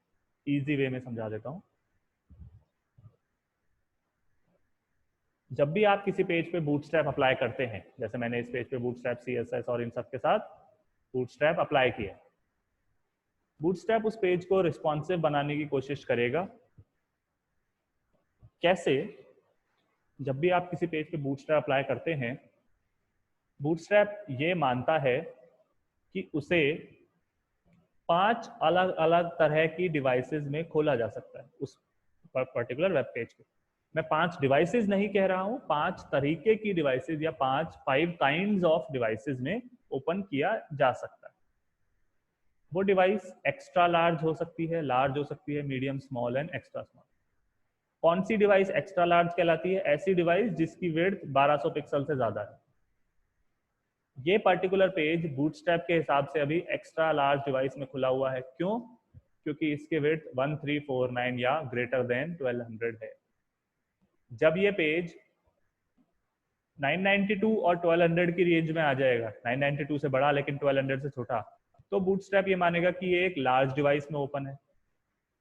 इजी वे में समझा देता हूँ। जब भी आप किसी पेज पे बूटस्ट्रैप अप्लाई करते हैं, जैसे मैंने इस पेज पे बूटस्ट्रैप CSS और इन सब के साथ बूटस्ट्रैप अप्लाई किया, बूटस्ट्रैप उस पेज को रिस्पॉन्सिव बनाने की कोशिश करेगा। कैसे? जब भी आप किसी पेज पे बूटस्ट्रैप अप्लाई करते हैं, बूटस्ट्रैप ये मानता है कि उसे 5 अलग अलग तरह की डिवाइसेस में खोला जा सकता है उस पर्टिकुलर वेब पेज को। मैं 5 डिवाइसेस नहीं कह रहा हूं, 5 तरीके की डिवाइसेस या 5 काइंड्स ऑफ डिवाइसेस में ओपन किया जा सकता है। वो डिवाइस एक्स्ट्रा लार्ज हो सकती है, लार्ज हो सकती है, medium, small and extra small. कौन सी डिवाइस एक्स्ट्रा लार्ज कहलाती है? ऐसी डिवाइस जिसकी विड्थ 1200 पिक्सल से ज्यादा है। ये पर्टिकुलर पेज बूटस्ट्रैप के हिसाब से अभी एक्स्ट्रा लार्ज डिवाइस में खुला हुआ है। क्यों? क्योंकि इसके विड्थ 1349 या ग्रेटर देन 1200 है। जब ये पेज 992 और 1200 की रेंज में आ जाएगा, 992 से बड़ा लेकिन 1200 से छोटा, तो बूटस्ट्रैप ये मानेगा कि ये एक लार्ज डिवाइस में ओपन है।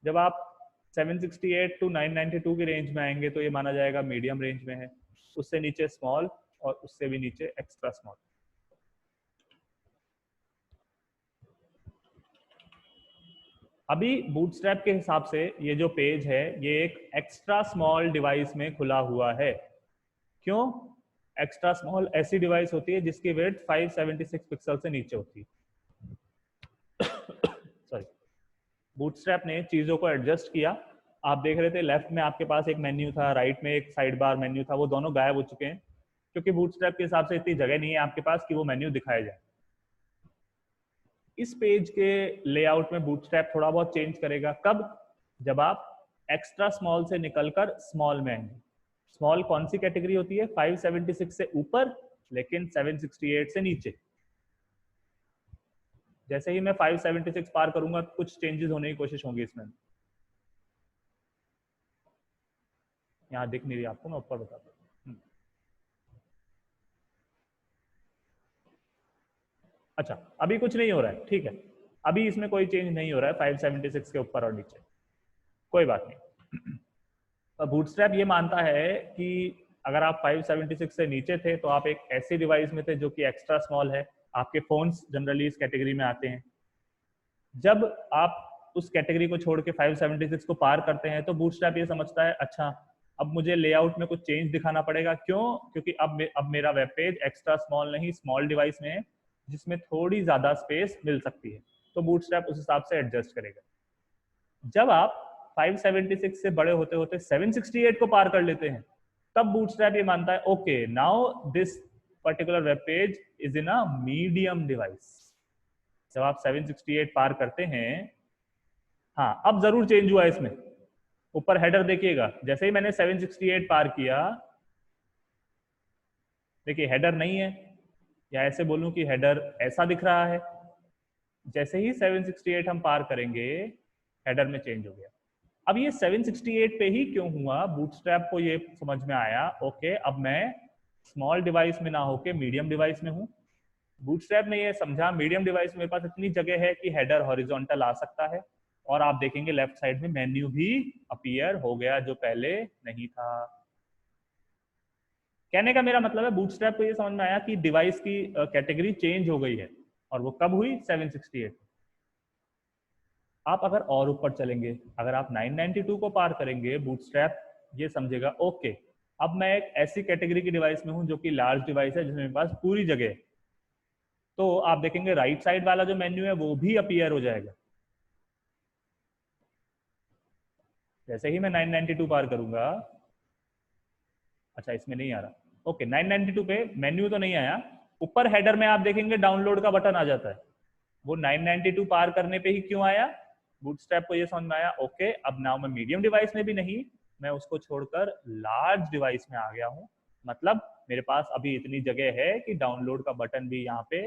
जब आप 768 टू 992 की रेंज में आएंगे तो ये माना जाएगा मीडियम रेंज में है, उससे नीचे स्मॉल और उससे भी नीचे एक्स्ट्रा स्मॉल। अभी बूटस्ट्रैप के हिसाब से ये जो पेज है ये एक एक्स्ट्रा स्मॉल डिवाइस में खुला हुआ है। क्यों? एक्स्ट्रा स्मॉल ऐसी डिवाइस होती है जिसकी विड्थ 576 पिक्सल से नीचे होती है। सॉरी, बूटस्ट्रैप ने चीजों को एडजस्ट किया। आप देख रहे थे लेफ्ट में आपके पास एक मेन्यू था, राइट में एक साइड बार मेन्यू था, वो दोनों गायब हो चुके हैं क्योंकि बूटस्ट्रैप के हिसाब से इतनी जगह नहीं है आपके पास कि वो मेन्यू दिखाया जाए। इस पेज के लेआउट में बूटस्ट्रैप थोड़ा बहुत चेंज करेगा। कब? जब आप एक्स्ट्रा स्मॉल से निकलकर स्मॉल में आएंगे। स्मॉल कौन सी कैटेगरी होती है? 576 से ऊपर लेकिन 768 से नीचे। जैसे ही मैं 576 पार करूंगा कुछ चेंजेस होने की कोशिश होंगी इसमें। यहाँ दिख नहीं रही आपको, मैं ऊपर बताता हूँ। अच्छा, अभी कुछ नहीं हो रहा है, ठीक है, अभी इसमें कोई चेंज नहीं हो रहा है 576 के ऊपर और नीचे, कोई बात नहीं। बूटस्ट्रैप ये मानता है कि अगर आप 576 से नीचे थे तो आप एक ऐसी डिवाइस में थे जो कि एक्स्ट्रा स्मॉल है। आपके फोन्स जनरली इस कैटेगरी में आते हैं। जब आप उस कैटेगरी को छोड़ के 576 को पार करते हैं तो बूटस्ट्रैप ये समझता है अच्छा अब मुझे लेआउट में कुछ चेंज दिखाना पड़ेगा। क्यों? क्योंकि अब मेरा वेब पेज एक्स्ट्रा स्मॉल नहीं स्मॉल डिवाइस में है जिसमें थोड़ी ज्यादा स्पेस मिल सकती है, तो बूटस्ट्रैप उस हिसाब से एडजस्ट करेगा। जब आप 576 से बड़े होते होते 768 को पार कर लेते हैं तब बूटस्ट्रैप ये मानता है okay now this particular web page is in a medium device. जब आप 768 पार करते हैं, हाँ अब जरूर चेंज हुआ इसमें। ऊपर हेडर देखिएगा, जैसे ही मैंने 768 पार किया, देखिए हेडर नहीं है, या ऐसे बोलूं कि हेडर ऐसा दिख रहा है। जैसे ही 768 हम पार करेंगे हेडर में चेंज हो गया। अब ये 768 पे ही क्यों हुआ? बूटस्ट्रैप को ये समझ में आया ओके अब मैं स्मॉल डिवाइस में ना होके मीडियम डिवाइस में हूं। बूटस्ट्रैप ने ये समझा मीडियम डिवाइस में मेरे पास इतनी जगह है कि हेडर हॉरिजॉन्टल आ सकता है, और आप देखेंगे लेफ्ट साइड में मेन्यू भी अपीयर हो गया जो पहले नहीं था। कहने का मेरा मतलब है बूटस्ट्रैप को ये समझ में आया कि डिवाइस की कैटेगरी चेंज हो गई है, और वो कब हुई? 768। आप अगर और ऊपर चलेंगे, अगर आप 992 को पार करेंगे, बूटस्ट्रैप ये समझेगा ओके अब मैं एक ऐसी कैटेगरी की डिवाइस में हूं जो कि लार्ज डिवाइस है जिसमें मेरे पास पूरी जगह है। तो आप देखेंगे राइट साइड वाला जो मेन्यू है वो भी अपीयर हो जाएगा। जैसे ही मैं 992 पार करूंगा, अच्छा इसमें नहीं आ रहा, ओके 992 पे मेन्यू तो नहीं आया, ऊपर हेडर में आप देखेंगे डाउनलोड का बटन आ जाता है। वो 992 पार करने पे ही क्यों आया? बूटस्ट्रैप को ये समझ में आया ओके अब नाउ मैं मीडियम डिवाइस में भी नहीं, मैं उसको छोड़कर लार्ज डिवाइस में आ गया हूं, मतलब मेरे पास अभी इतनी जगह है कि डाउनलोड का बटन भी यहाँ पे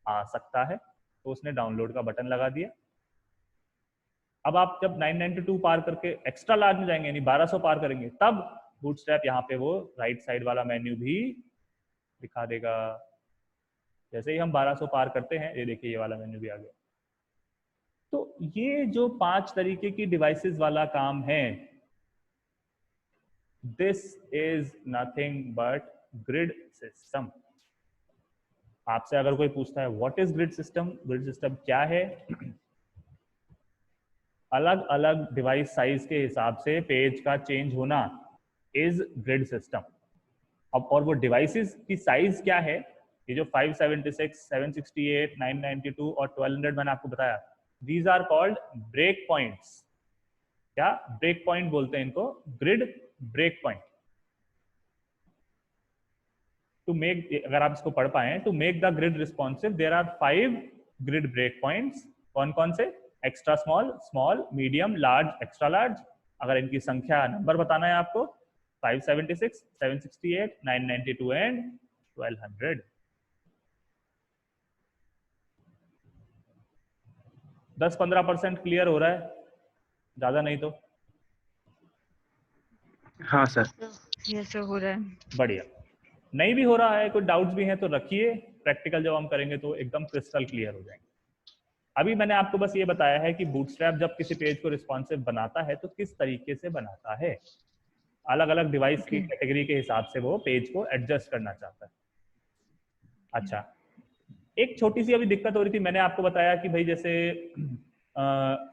आ सकता है। तो उसने डाउनलोड का बटन लगा दिया। अब आप जब 992 पार करके एक्स्ट्रा लार्ज में जाएंगे यानी 1200 पार करेंगे, तब बूटस्ट्रैप यहाँ पे वो राइट साइड वाला मेन्यू भी दिखा देगा। जैसे ही हम 1200 पार करते हैं, ये देखिए ये वाला मेन्यू भी आ गया। तो ये जो 5 तरीके की डिवाइसेस वाला काम है, this is nothing but grid system. आपसे अगर कोई पूछता है व्हाट इज ग्रिड सिस्टम क्या है, अलग अलग डिवाइस साइज के हिसाब से पेज का चेंज होना इज ग्रिड सिस्टम। अब और वो डिवाइसेस की साइज क्या है, ये जो 576, 768, 992 और 1200 मैंने आपको बताया, these are called break points. क्या ब्रेक पॉइंट बोलते हैं इनको? Grid break point. To make, अगर आप इसको पढ़ पाए, to make the grid responsive there are 5 grid break points. कौन कौन से? Extra small, small, medium, large, extra large. अगर इनकी संख्या नंबर बताना है आपको, 576, 768, 992 एंड 1200। 10-15% क्लियर हो रहा है, ज्यादा नहीं तो? हाँ सर। Yes, sir, हो रहा है। बढ़िया। नहीं भी हो रहा है, कोई डाउट्स भी हैं तो रखिए, प्रैक्टिकल जब हम करेंगे तो एकदम क्रिस्टल क्लियर हो जाएंगे। अभी मैंने आपको बस ये बताया है कि बूटस्ट्रैप जब किसी पेज को रिस्पॉन्सिव बनाता है तो किस तरीके से बनाता है। अलग अलग डिवाइस की कैटेगरी के हिसाब से वो पेज को एडजस्ट करना चाहता है। अच्छा, एक छोटी सी अभी दिक्कत हो रही थी, मैंने आपको बताया कि भाई जैसे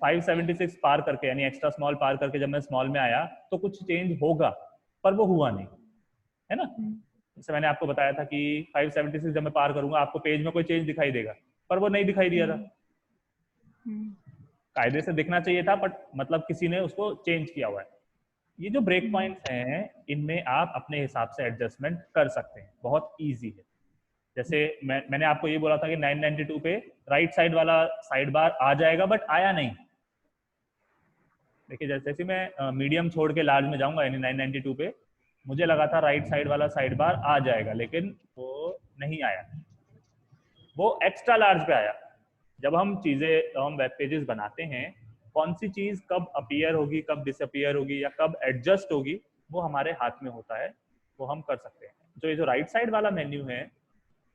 576 पार करके यानी एक्स्ट्रा स्मॉल पार करके जब मैं स्मॉल में आया तो कुछ चेंज होगा, पर वो हुआ नहीं, है ना। जैसे मैंने आपको बताया था कि 576 जब मैं पार करूंगा आपको पेज में कोई चेंज दिखाई देगा, पर वो नहीं दिखाई दिया था। कायदे से दिखना चाहिए था, बट मतलब किसी ने उसको चेंज किया हुआ है। ये जो ब्रेक पॉइंट्स हैं इनमें आप अपने हिसाब से एडजस्टमेंट कर सकते हैं, बहुत इजी है। जैसे मैंने आपको ये बोला था कि 992 पे राइट साइड वाला साइड बार आ जाएगा, बट आया नहीं। देखिए जैसे मैं मीडियम छोड़ के लार्ज में जाऊंगा यानी 992 पे, मुझे लगा था राइट साइड वाला साइड बार आ जाएगा, लेकिन वो नहीं आया, वो एक्स्ट्रा लार्ज पे आया। जब हम वेब पेजेस बनाते हैं, कौन सी चीज कब अपीयर होगी, कब डिसअपीयर होगी या कब एडजस्ट होगी, वो हमारे हाथ में होता है, वो हम कर सकते हैं। ये जो राइट साइड वाला मेन्यू है,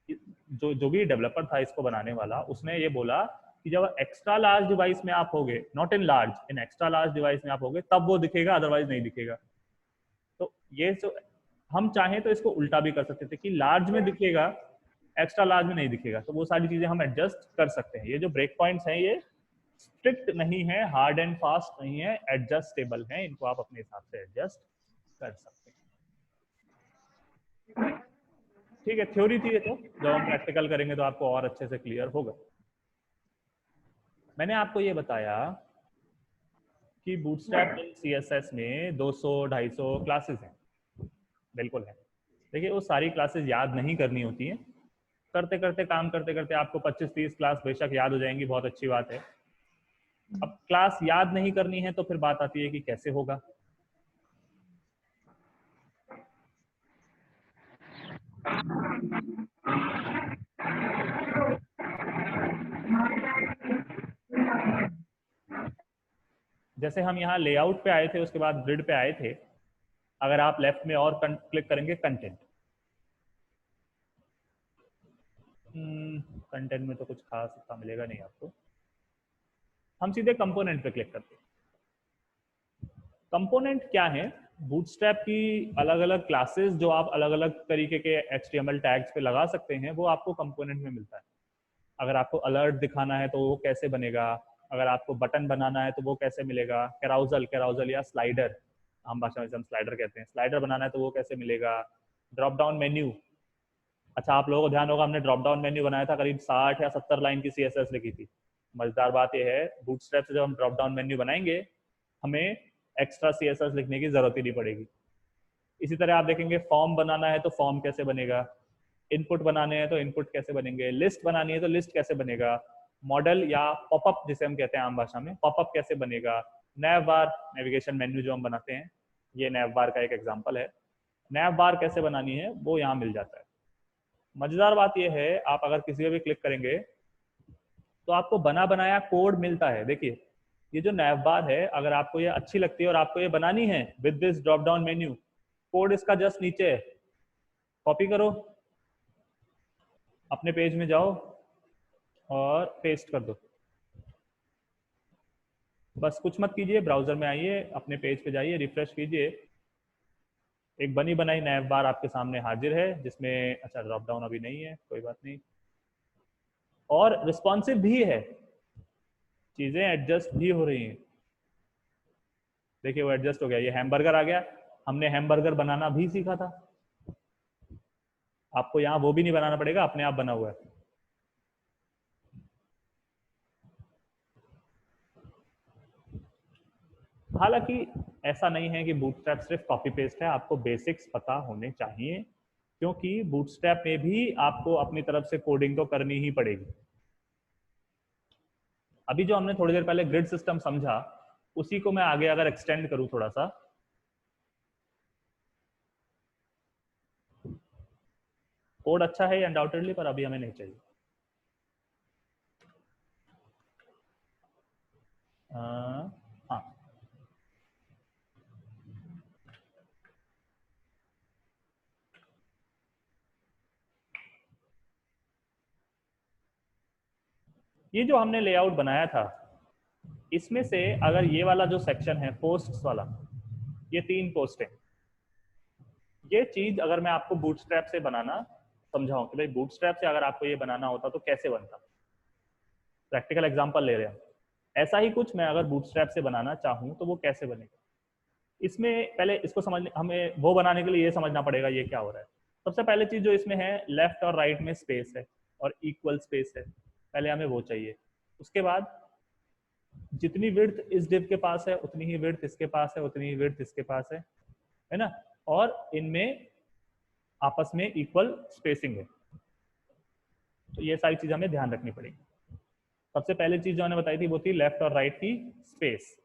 जो भी डेवलपर था इसको बनाने वाला, उसने ये बोला कि जब एक्स्ट्रा लार्ज डिवाइस में आप होगे, not in large, in extra large device में आप होगे तब वो दिखेगा, अदरवाइज नहीं दिखेगा। तो ये जो हम चाहें तो इसको उल्टा भी कर सकते थे कि लार्ज में दिखेगा, एक्स्ट्रा लार्ज में नहीं दिखेगा। तो वो सारी चीजें हम एडजस्ट कर सकते हैं। ये जो ब्रेक पॉइंट्स हैं ये स्ट्रिक्ट नहीं है, हार्ड एंड फास्ट नहीं है, एडजस्टेबल है, इनको आप अपने हिसाब से एडजस्ट कर सकते हैं। ठीक है, थ्योरी थी ये, तो जब हम प्रैक्टिकल करेंगे तो आपको और अच्छे से क्लियर होगा। मैंने आपको ये बताया कि बूटस्ट्रैप इन सीएसएस में 200-250 क्लासेस हैं, बिल्कुल है। देखिए वो सारी क्लासेस याद नहीं करनी होती हैं, करते करते काम करते करते आपको 25-30 क्लास बेशक याद हो जाएंगी, बहुत अच्छी बात है। अब क्लास याद नहीं करनी है तो फिर बात आती है कि कैसे होगा। जैसे हम यहाँ लेआउट पे आए थे, उसके बाद ग्रिड पे आए थे, अगर आप लेफ्ट में और क्लिक करेंगे कंटेंट, कंटेंट में तो कुछ खास इतना मिलेगा नहीं आपको। हम सीधे कंपोनेंट पे क्लिक करते हैं। कंपोनेंट क्या है? बूटस्ट्रैप की अलग अलग क्लासेस जो आप अलग अलग तरीके के HTML टैग्स पे लगा सकते हैं, वो आपको कंपोनेंट में मिलता है। अगर आपको अलर्ट दिखाना है तो वो कैसे बनेगा, अगर आपको बटन बनाना है तो वो कैसे मिलेगा, कैराउजल या स्लाइडर, आम भाषा में हम स्लाइडर कहते हैं, स्लाइडर बनाना है तो वो कैसे मिलेगा, ड्रॉप डाउन मेन्यू। अच्छा, आप लोगों को ध्यान होगा हमने ड्रॉप डाउन मेन्यू बनाया था, करीब 60 या 70 लाइन की CSS लिखी थी। मजेदार बात यह है, बूटस्ट्रैप से जब हम ड्रॉप डाउन मेन्यू बनाएंगे हमें एक्स्ट्रा CSS लिखने की जरूरत ही नहीं पड़ेगी। इसी तरह आप देखेंगे फॉर्म बनाना है तो फॉर्म कैसे बनेगा, इनपुट बनाने हैं तो इनपुट कैसे बनेंगे, लिस्ट बनानी है तो लिस्ट कैसे बनेगा, मॉडल या पॉपअप जिसे हम कहते हैं आम भाषा में, पॉपअप कैसे बनेगा, नैव बार नेविगेशन मेन्यू जो हम बनाते हैं, ये नैव बार का एक एग्जांपल है, नैव बार कैसे बनानी है वो यहाँ मिल जाता है। मजेदार बात यह है, आप अगर किसी पे भी क्लिक करेंगे तो आपको बना बनाया कोड मिलता है। देखिए ये जो नैव बार है, अगर आपको ये अच्छी लगती है और आपको ये बनानी है with this drop down menu, code इसका जस्ट नीचे है, कॉपी करो, अपने पेज में जाओ और पेस्ट कर दो। बस कुछ मत कीजिए, ब्राउजर में आइए, अपने पेज पे जाइए, रिफ्रेश कीजिए, एक बनी बनाई नैव बार आपके सामने हाजिर है जिसमें, अच्छा ड्रॉप डाउन अभी नहीं है, कोई बात नहीं, और रिस्पॉन्सिव भी है, चीजें एडजस्ट भी हो रही हैं। देखिए वो एडजस्ट हो गया, ये हैमबर्गर आ गया, हमने हैमबर्गर बनाना भी सीखा था, आपको यहाँ वो भी नहीं बनाना पड़ेगा, अपने आप बना हुआ है। हालांकि ऐसा नहीं है कि बूटस्ट्रैप सिर्फ कॉपी पेस्ट है, आपको बेसिक्स पता होने चाहिए, क्योंकि बूटस्ट्रैप में भी आपको अपनी तरफ से कोडिंग तो करनी ही पड़ेगी। अभी जो हमने थोड़ी देर पहले ग्रिड सिस्टम समझा, उसी को मैं आगे अगर एक्सटेंड करूं थोड़ा सा, कोड अच्छा है अनडाउटेडली, पर अभी हमें नहीं चाहिए। हाँ, ये जो हमने लेआउट बनाया था, इसमें से अगर ये वाला जो सेक्शन है पोस्ट्स वाला, ये 3 पोस्ट है, ये चीज अगर मैं आपको बूटस्ट्रैप से बनाना समझाऊं कि भाई बूटस्ट्रैप से अगर आपको ये बनाना होता तो कैसे बनता, प्रैक्टिकल एग्जांपल ले रहे हैं, ऐसा ही कुछ मैं अगर बूटस्ट्रैप से बनाना चाहूं तो वो कैसे बनेगा। इसमें पहले इसको समझने, हमें वो बनाने के लिए ये समझना पड़ेगा ये क्या हो रहा है। सबसे पहले चीज जो इसमें है, लेफ्ट और राइट में स्पेस है और इक्वल स्पेस है, पहले हमें वो चाहिए। उसके बाद जितनी विड्थ इस डिव के पास है उतनी ही विड्थ इसके पास है, उतनी ही विड्थ इसके पास है ना, और इनमें आपस में इक्वल स्पेसिंग है। तो ये सारी चीज हमें ध्यान रखनी पड़ेगी। सबसे पहले चीज जो मैंने बताई थी वो थी लेफ्ट और राइट की स्पेस।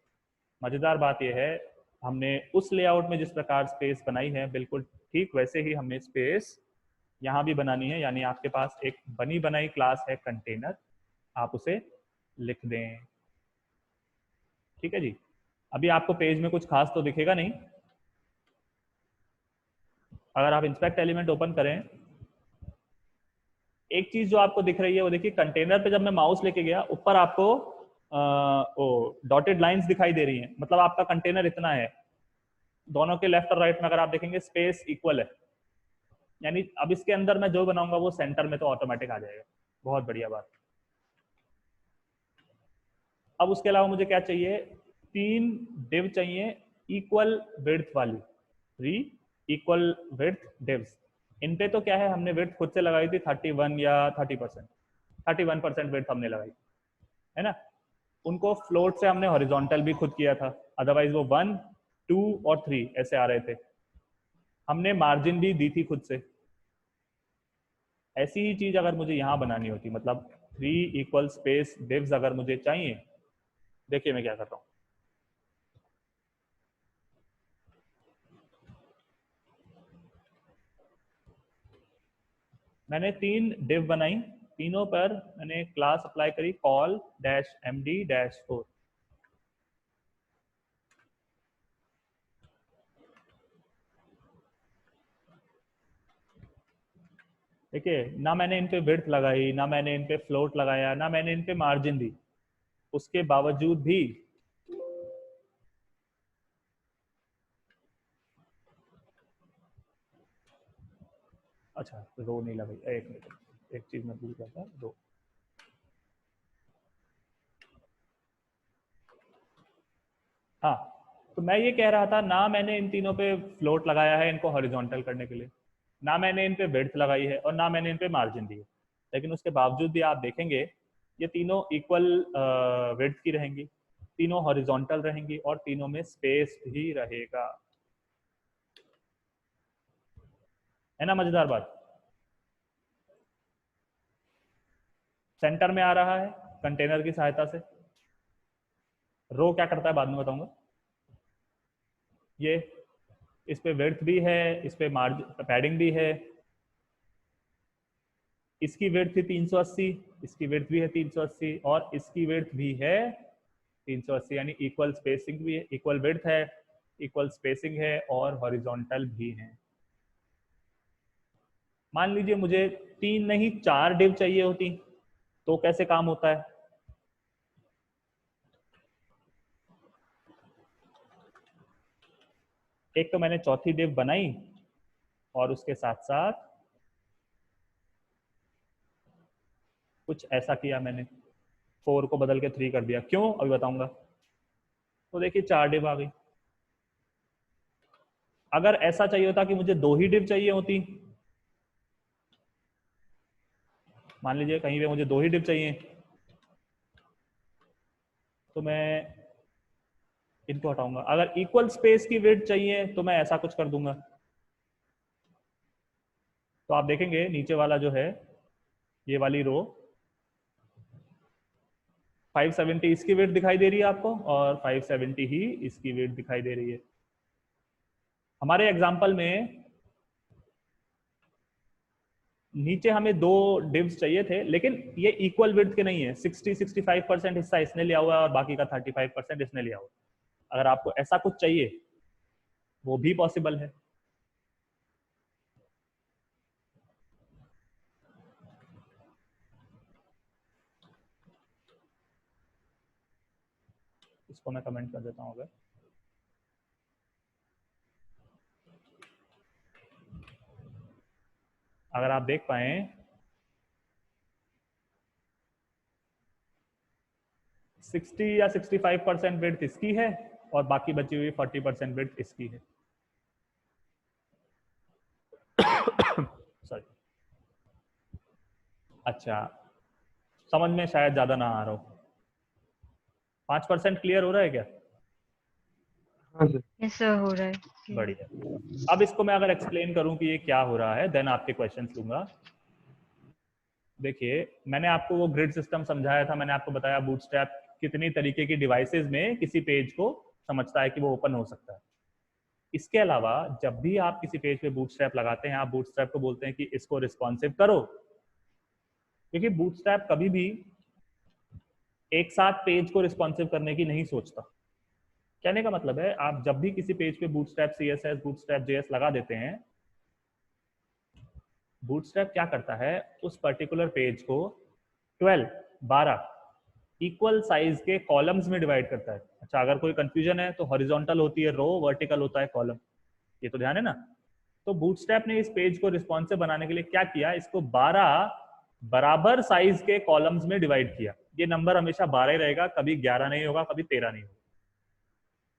मजेदार बात यह है, हमने उस लेआउट में जिस प्रकार स्पेस बनाई है बिल्कुल ठीक वैसे ही हमने स्पेस यहाँ भी बनानी है, यानी आपके पास एक बनी बनाई क्लास है कंटेनर, आप उसे लिख दें। ठीक है जी। अभी आपको पेज में कुछ खास तो दिखेगा नहीं, अगर आप इंस्पेक्ट एलिमेंट ओपन करें, एक चीज जो आपको दिख रही है वो देखिए, कंटेनर पे जब मैं माउस लेके गया ऊपर आपको डॉटेड लाइंस दिखाई दे रही हैं, मतलब आपका कंटेनर इतना है। दोनों के लेफ्ट और राइट में अगर आप देखेंगे स्पेस इक्वल है, यानी अब इसके अंदर मैं जो बनाऊंगा वो सेंटर में तो ऑटोमेटिक आ जाएगा। बहुत बढ़िया बात। अब उसके अलावा मुझे क्या चाहिए, 3 डिव चाहिए इक्वल विड्थ वाली, 3 इक्वल विड्थ डिव्स। इन पे तो क्या है, हमने विड्थ खुद से लगाई थी 31 या 30%, 31% विड्थ हमने लगाई है ना। उनको फ्लोट से हमने हॉरिजॉन्टल भी खुद किया था, अदरवाइज वो 1, 2 और 3 ऐसे आ रहे थे। हमने मार्जिन भी दी थी खुद से। ऐसी ही चीज अगर मुझे यहाँ बनानी होती, मतलब 3 इक्वल स्पेस डिव्स अगर मुझे चाहिए, देखिए मैं क्या कर रहा हूँ। मैंने 3 डिव बनाई, तीनों पर मैंने क्लास अप्लाई करी कॉल डैश md डैश 4। देखिए ना मैंने इन पे विड्थ लगाई, ना मैंने इन पे फ्लोट लगाया, ना मैंने इन पे मार्जिन दी, उसके बावजूद भी अच्छा रो नहीं लगाई। एक मिनट, एक चीज मैं भूल गया था, रो। हाँ, तो मैं ये कह रहा था, ना मैंने इन तीनों पे फ्लोट लगाया है इनको हॉरिजॉन्टल करने के लिए, ना मैंने इन पे विड्थ लगाई है और ना मैंने इन पे मार्जिन दी है, लेकिन उसके बावजूद भी आप देखेंगे ये तीनों इक्वल विड्थ की रहेंगी, तीनों हॉरिजॉन्टल रहेंगी और तीनों में स्पेस भी रहेगा। है ना मजेदार बात। सेंटर में आ रहा है कंटेनर की सहायता से। रो क्या करता है बाद में बताऊंगा। ये इस पे विड्थ भी है, इस पे मार्जिन पैडिंग भी है, इसकी विड्थ थी 380, इसकी विड्थ भी है 380 और इसकी विड्थ भी है 380, यानी इक्वल स्पेसिंग भी है, इक्वल विड्थ है, इक्वल स्पेसिंग है और हॉरिजॉन्टल भी है। मान लीजिए मुझे 3 नहीं 4 डिव चाहिए होती तो कैसे काम होता है। एक तो मैंने चौथी डिव बनाई और उसके साथ साथ कुछ ऐसा किया, मैंने 4 को बदल के 3 कर दिया। क्यों, अभी बताऊंगा। तो देखिए 4 डिव आ गई। अगर ऐसा चाहिए होता कि मुझे 2 ही डिव चाहिए होती, मान लीजिए कहीं पे मुझे 2 ही डिव चाहिए, तो मैं इनको हटाऊंगा। अगर इक्वल स्पेस की विड्थ चाहिए तो मैं ऐसा कुछ कर दूंगा। तो आप देखेंगे नीचे वाला जो है, ये वाली रो 570 इसकी विड्थ दिखाई दे रही है आपको, और 570 ही इसकी विड्थ दिखाई दे रही है। हमारे एग्जाम्पल में नीचे हमें 2 डिव्स चाहिए थे, लेकिन ये इक्वल विड्थ के नहीं है। 60-65% हिस्सा इसने लिया हुआ है और बाकी का 35% इसने लिया हुआ है। अगर आपको ऐसा कुछ चाहिए वो भी पॉसिबल है। इसको मैं कमेंट कर देता हूँ। अगर आप देख पाए 60 या 65% विड्थ इसकी है और बाकी बची हुई 40% विड्थ इसकी है। सॉरी। अच्छा, समझ में शायद ज्यादा ना आ रहा हो। 5% क्लियर हो रहा है क्या? हाँ सर। Yes, sir, हो रहा है। बढ़िया। अब इसको मैं अगर एक्सप्लेन करूं कि ये क्या हो रहा है, देन आपके क्वेश्चंस लूंगा। देखिए, मैंने आपको वो ग्रिड सिस्टम समझाया था। मैंने आपको बताया बूटस्ट्रैप कितनी तरीके की डिवाइसेस में किसी पेज को समझता है कि वो ओपन हो सकता है। इसके अलावा जब भी आप किसी पेज पे बूटस्ट्रैप लगाते हैं, आप बूटस्ट्रैप को बोलते हैं कि इसको रिस्पॉन्सिव करो, क्योंकि बूटस्ट्रैप कभी भी एक साथ पेज को रिस्पॉन्सिव करने की नहीं सोचता। कहने का मतलब है, आप जब भी किसी पेज पे बूटस्ट्रैप CSS, बूटस्ट्रैप JS लगा देते हैं, बूटस्ट्रैप क्या करता है, उस पर्टिकुलर पेज को 12 इक्वल साइज के कॉलम्स में डिवाइड करता है। अच्छा, अगर कोई कंफ्यूजन है तो हॉरिजॉन्टल होती है रो, वर्टिकल होता है कॉलम, ये तो ध्यान है ना। तो बूटस्ट्रैप ने इस पेज को रिस्पॉन्सिव बनाने के लिए क्या किया, इसको 12 बराबर साइज के कॉलम्स में डिवाइड किया। ये नंबर हमेशा 12 ही रहेगा, कभी 11 नहीं होगा, कभी 13 नहीं होगा।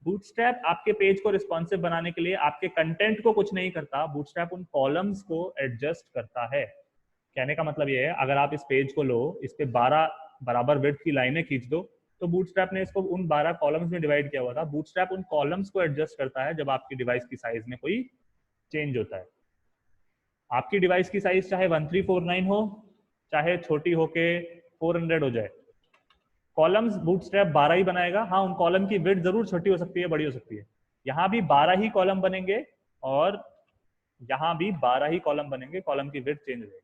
बूटस्ट्रैप आपके पेज को रिस्पॉन्सिव बनाने के लिए आपके कंटेंट को कुछ नहीं करता, बूटस्ट्रैप उन कॉलम्स को एडजस्ट करता है। कहने का मतलब ये है, अगर आप इस पेज को लो, इस पे 12 बराबर विड्थ की लाइनें खींच दो, तो बूटस्ट्रैप ने इसको उन 12 कॉलम्स में डिवाइड किया हुआ था। बूटस्ट्रैप उन कॉलम्स को एडजस्ट करता है जब आपकी डिवाइस की साइज में कोई चेंज होता है। आपकी डिवाइस की साइज चाहे 1349 हो, चाहे छोटी होके 400 हो जाए, कॉलम्स बूटस्ट्रैप 12 ही बनाएगा। हाँ, उन कॉलम की विड्थ जरूर छोटी हो सकती है, बड़ी हो सकती है। यहाँ भी 12 ही कॉलम बनेंगे और यहाँ भी 12 ही कॉलम बनेंगे, कॉलम की विड्थ चेंज हो जाएगी।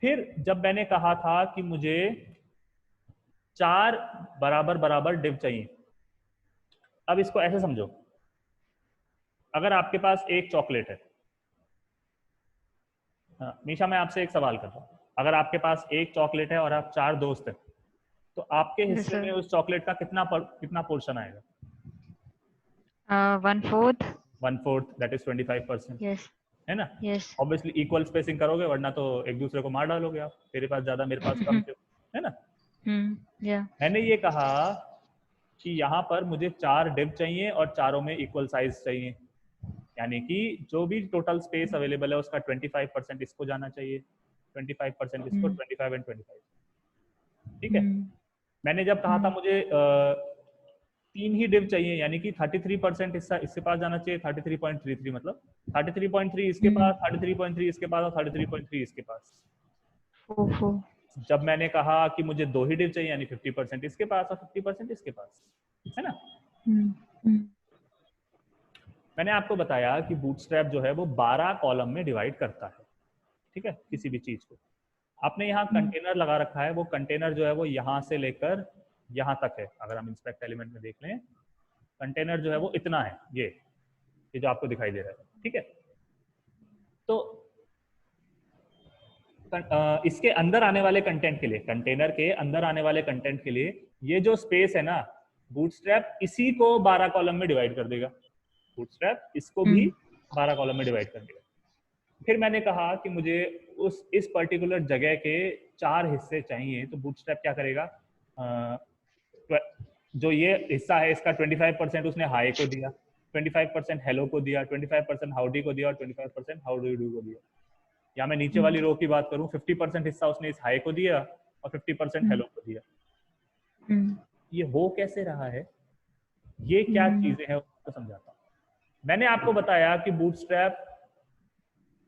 फिर जब मैंने कहा था कि मुझे 4 बराबर बराबर डिव चाहिए, अब इसको ऐसे समझो, अगर आपके पास एक चॉकलेट है, हाँ, निशा मैं आपसे एक सवाल करता हूँ, अगर आपके पास एक चॉकलेट है और आप 4 दोस्त हैं, तो आपके हिस्से में उस चॉकलेट का कितना पोर्शन आएगा? 1/4. 1/4, दैट इज 25%। Yes. है ना? Yes. ऑब्वियसली इक्वल स्पेसिंग करोगे, वरना तो एक दूसरे को मार डालोगे आप, तेरे पास ज्यादा मेरे पास कम, है ना? Yeah. मैंने ये कहा कि यहाँ पर मुझे 4 डिव चाहिए और चारों में इक्वल साइज चाहिए, यानी कि जो भी टोटल स्पेस अवेलेबल है उसका 25% इसको जाना चाहिए, 25% इसको, 25 एंड 25। ठीक है? मैंने जब कहा था मुझे 3 ही डिव चाहिए, यानी कि 33% हिस्सा इसके पास जाना चाहिए, 33.33, मतलब 33.3 इसके पास, 33.3 इसके पास और 33.3 इसके पास। जब मैंने कहा कि मुझे 2 ही डिव चाहिए, यानी 50% इसके पास और 50% इसके पास, है ना? मैंने आपको बताया कि बूटस्ट्रैप जो है वो 12 कॉलम में डिवाइड करता है, ठीक है, किसी भी चीज को। आपने यहाँ कंटेनर लगा रखा है, वो कंटेनर जो है वो यहाँ से लेकर यहाँ तक है। अगर हम इंस्पेक्ट एलिमेंट में देख लें, कंटेनर जो है वो इतना है, ये जो आपको दिखाई दे रहा है, ठीक है। तो इसके अंदर आने वाले कंटेंट के लिए, कंटेनर के अंदर आने वाले कंटेंट के लिए ये जो स्पेस है ना, बूटस्ट्रैप इसी को 12 कॉलम में डिवाइड कर देगा। बूटस्ट्रैप इसको भी 12 कॉलम में डिवाइड कर दिया। फिर मैंने कहा कि मुझे इस पर्टिकुलर जगह के 4 हिस्से चाहिए, तो बूटस्ट्रैप क्या करेगा, जो ये हिस्सा है इसका 25% उसने हाई को दिया, 25% हेलो को दिया, 25% हाउडी को दिया और 25% हाउ डू यू डू को दिया। या मैं नीचे वाली रो की बात करूं, 50% हिस्सा उसने इस हाई को दिया और 50% हेलो को दिया। ये हो कैसे रहा है, ये क्या चीजें हैं उसको समझाता हूं। मैंने आपको बताया कि बूटस्ट्रैप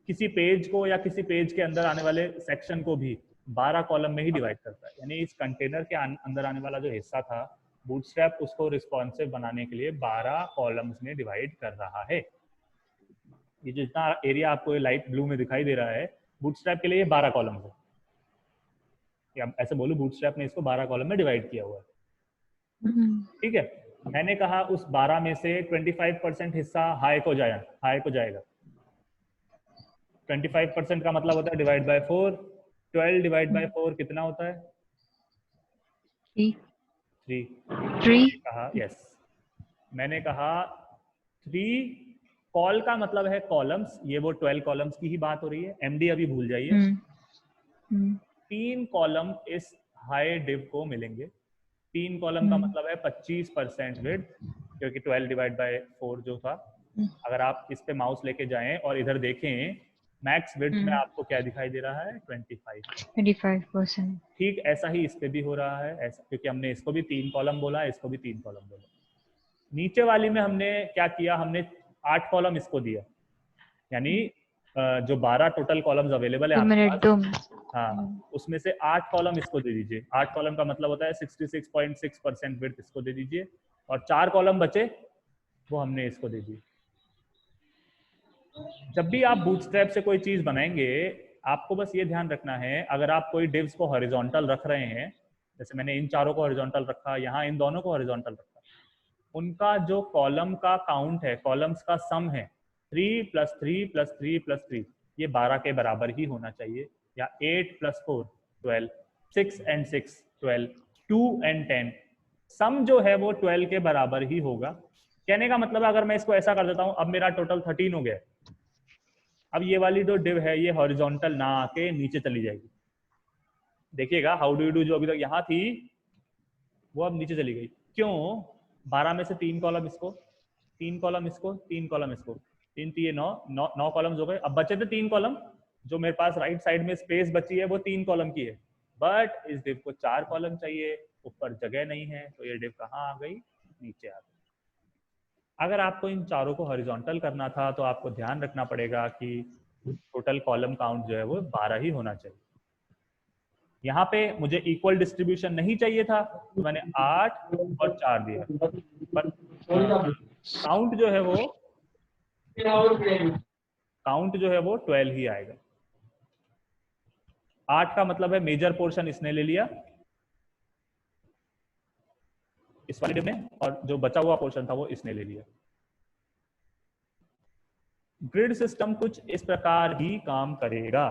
किसी पेज को या किसी पेज के अंदर आने वाले सेक्शन को भी 12 कॉलम में ही डिवाइड करता है। यानी इस कंटेनर के अंदर आने वाला जो हिस्सा था, बूटस्ट्रैप उसको रिस्पॉन्सिव बनाने के लिए 12 कॉलम्स में डिवाइड कर रहा है। ये जो जितना एरिया आपको ये लाइट ब्लू में दिखाई दे रहा है, बूटस्ट्रैप के लिए 12 कॉलम्स है, या ऐसे बोलो बूटस्ट्रैप ने इसको 12 कॉलम में डिवाइड किया हुआ है। ठीक है, मैंने कहा उस 12 में से 25% हिस्सा हाई को जाएगा। 25% का मतलब होता है डिवाइड बाय 4। 12 डिवाइड बाय 4 कितना होता है? 3। कहा यस, मैंने कहा 3 कॉल का मतलब है कॉलम्स, ये वो 12 कॉलम्स की ही बात हो रही है, एमडी अभी भूल जाइए। 3 कॉलम इस हाई डिव को मिलेंगे। 3 कॉलम का मतलब है 25% विड्थ, क्योंकि 12 डिवाइड बाय 4 जो था। अगर आप इस पे माउस लेके जाएं और इधर देखें, मैक्स विड्थ में आपको क्या दिखाई दे रहा है? 25%। ठीक ऐसा ही इस पे भी हो रहा है, ऐसा, क्योंकि हमने इसको भी 3 कॉलम बोला, इसको भी 3 कॉलम बोला। नीचे वाली में हमने क्या किया, हमने 8 कॉलम इसको दिया, यानी जो 12 टोटल कॉलम्स अवेलेबल है आपके पास, हाँ, उसमें से 8 कॉलम इसको दे दीजिए। 8 कॉलम का मतलब होता है 66.6% विड्थ इसको दे दीजिए, और 4 कॉलम बचे वो हमने इसको दे दिए। जब भी आप बूटस्ट्रैप से कोई चीज बनाएंगे, आपको बस ये ध्यान रखना है, अगर आप कोई डिव्स को हॉरिजॉन्टल रख रहे हैं, जैसे मैंने इन चारों को हॉरिजॉन्टल रखा, यहाँ इन दोनों को हॉरिजॉन्टल रखा, उनका जो कॉलम का काउंट है, कॉलम्स का सम है 3 + 3 + 3 + 3, ये 12 के बराबर ही होना चाहिए, या 8 + 4 12, 6 and 6 12, 2 and 10, सम जो है वो 12 के बराबर ही होगा। कहने का मतलब है, अगर मैं इसको ऐसा कर देता हूं, अब मेरा टोटल 13 हो गया। अब ये वाली जो डिव है ये हॉरिजॉन्टल ना आके नीचे चली जाएगी। देखिएगा, हाउ डू यू डू जो अभी तक यहाँ थी वो अब नीचे चली गई। क्यों? 12 में से 3 कॉलम इसको, 3 कॉलम इसको, 3 कॉलम इसको, 3 3 9 कॉलम्स हो गए। अब बचे थे 3 कॉलम, जो मेरे पास राइट साइड में स्पेस बची है वो 3 कॉलम की है, बट इस डिव को 4 कॉलम चाहिए, ऊपर जगह नहीं है, तो ये डिव कहाँ आ गई? नीचे आ गई। अगर आपको इन चारों को हॉरिजॉन्टल करना था तो आपको ध्यान रखना पड़ेगा कि टोटल कॉलम काउंट जो है वो 12 ही होना चाहिए। यहाँ पे मुझे इक्वल डिस्ट्रीब्यूशन नहीं चाहिए था, तो मैंने 8 और 4 दिया, पर काउंट जो है वो 12 ही आएगा। 8 का मतलब है मेजर पोर्शन इसने ले लिया इस वाले में, और जो बचा हुआ पोर्शन था वो इसने ले लिया। ग्रिड सिस्टम कुछ इस प्रकार ही काम करेगा।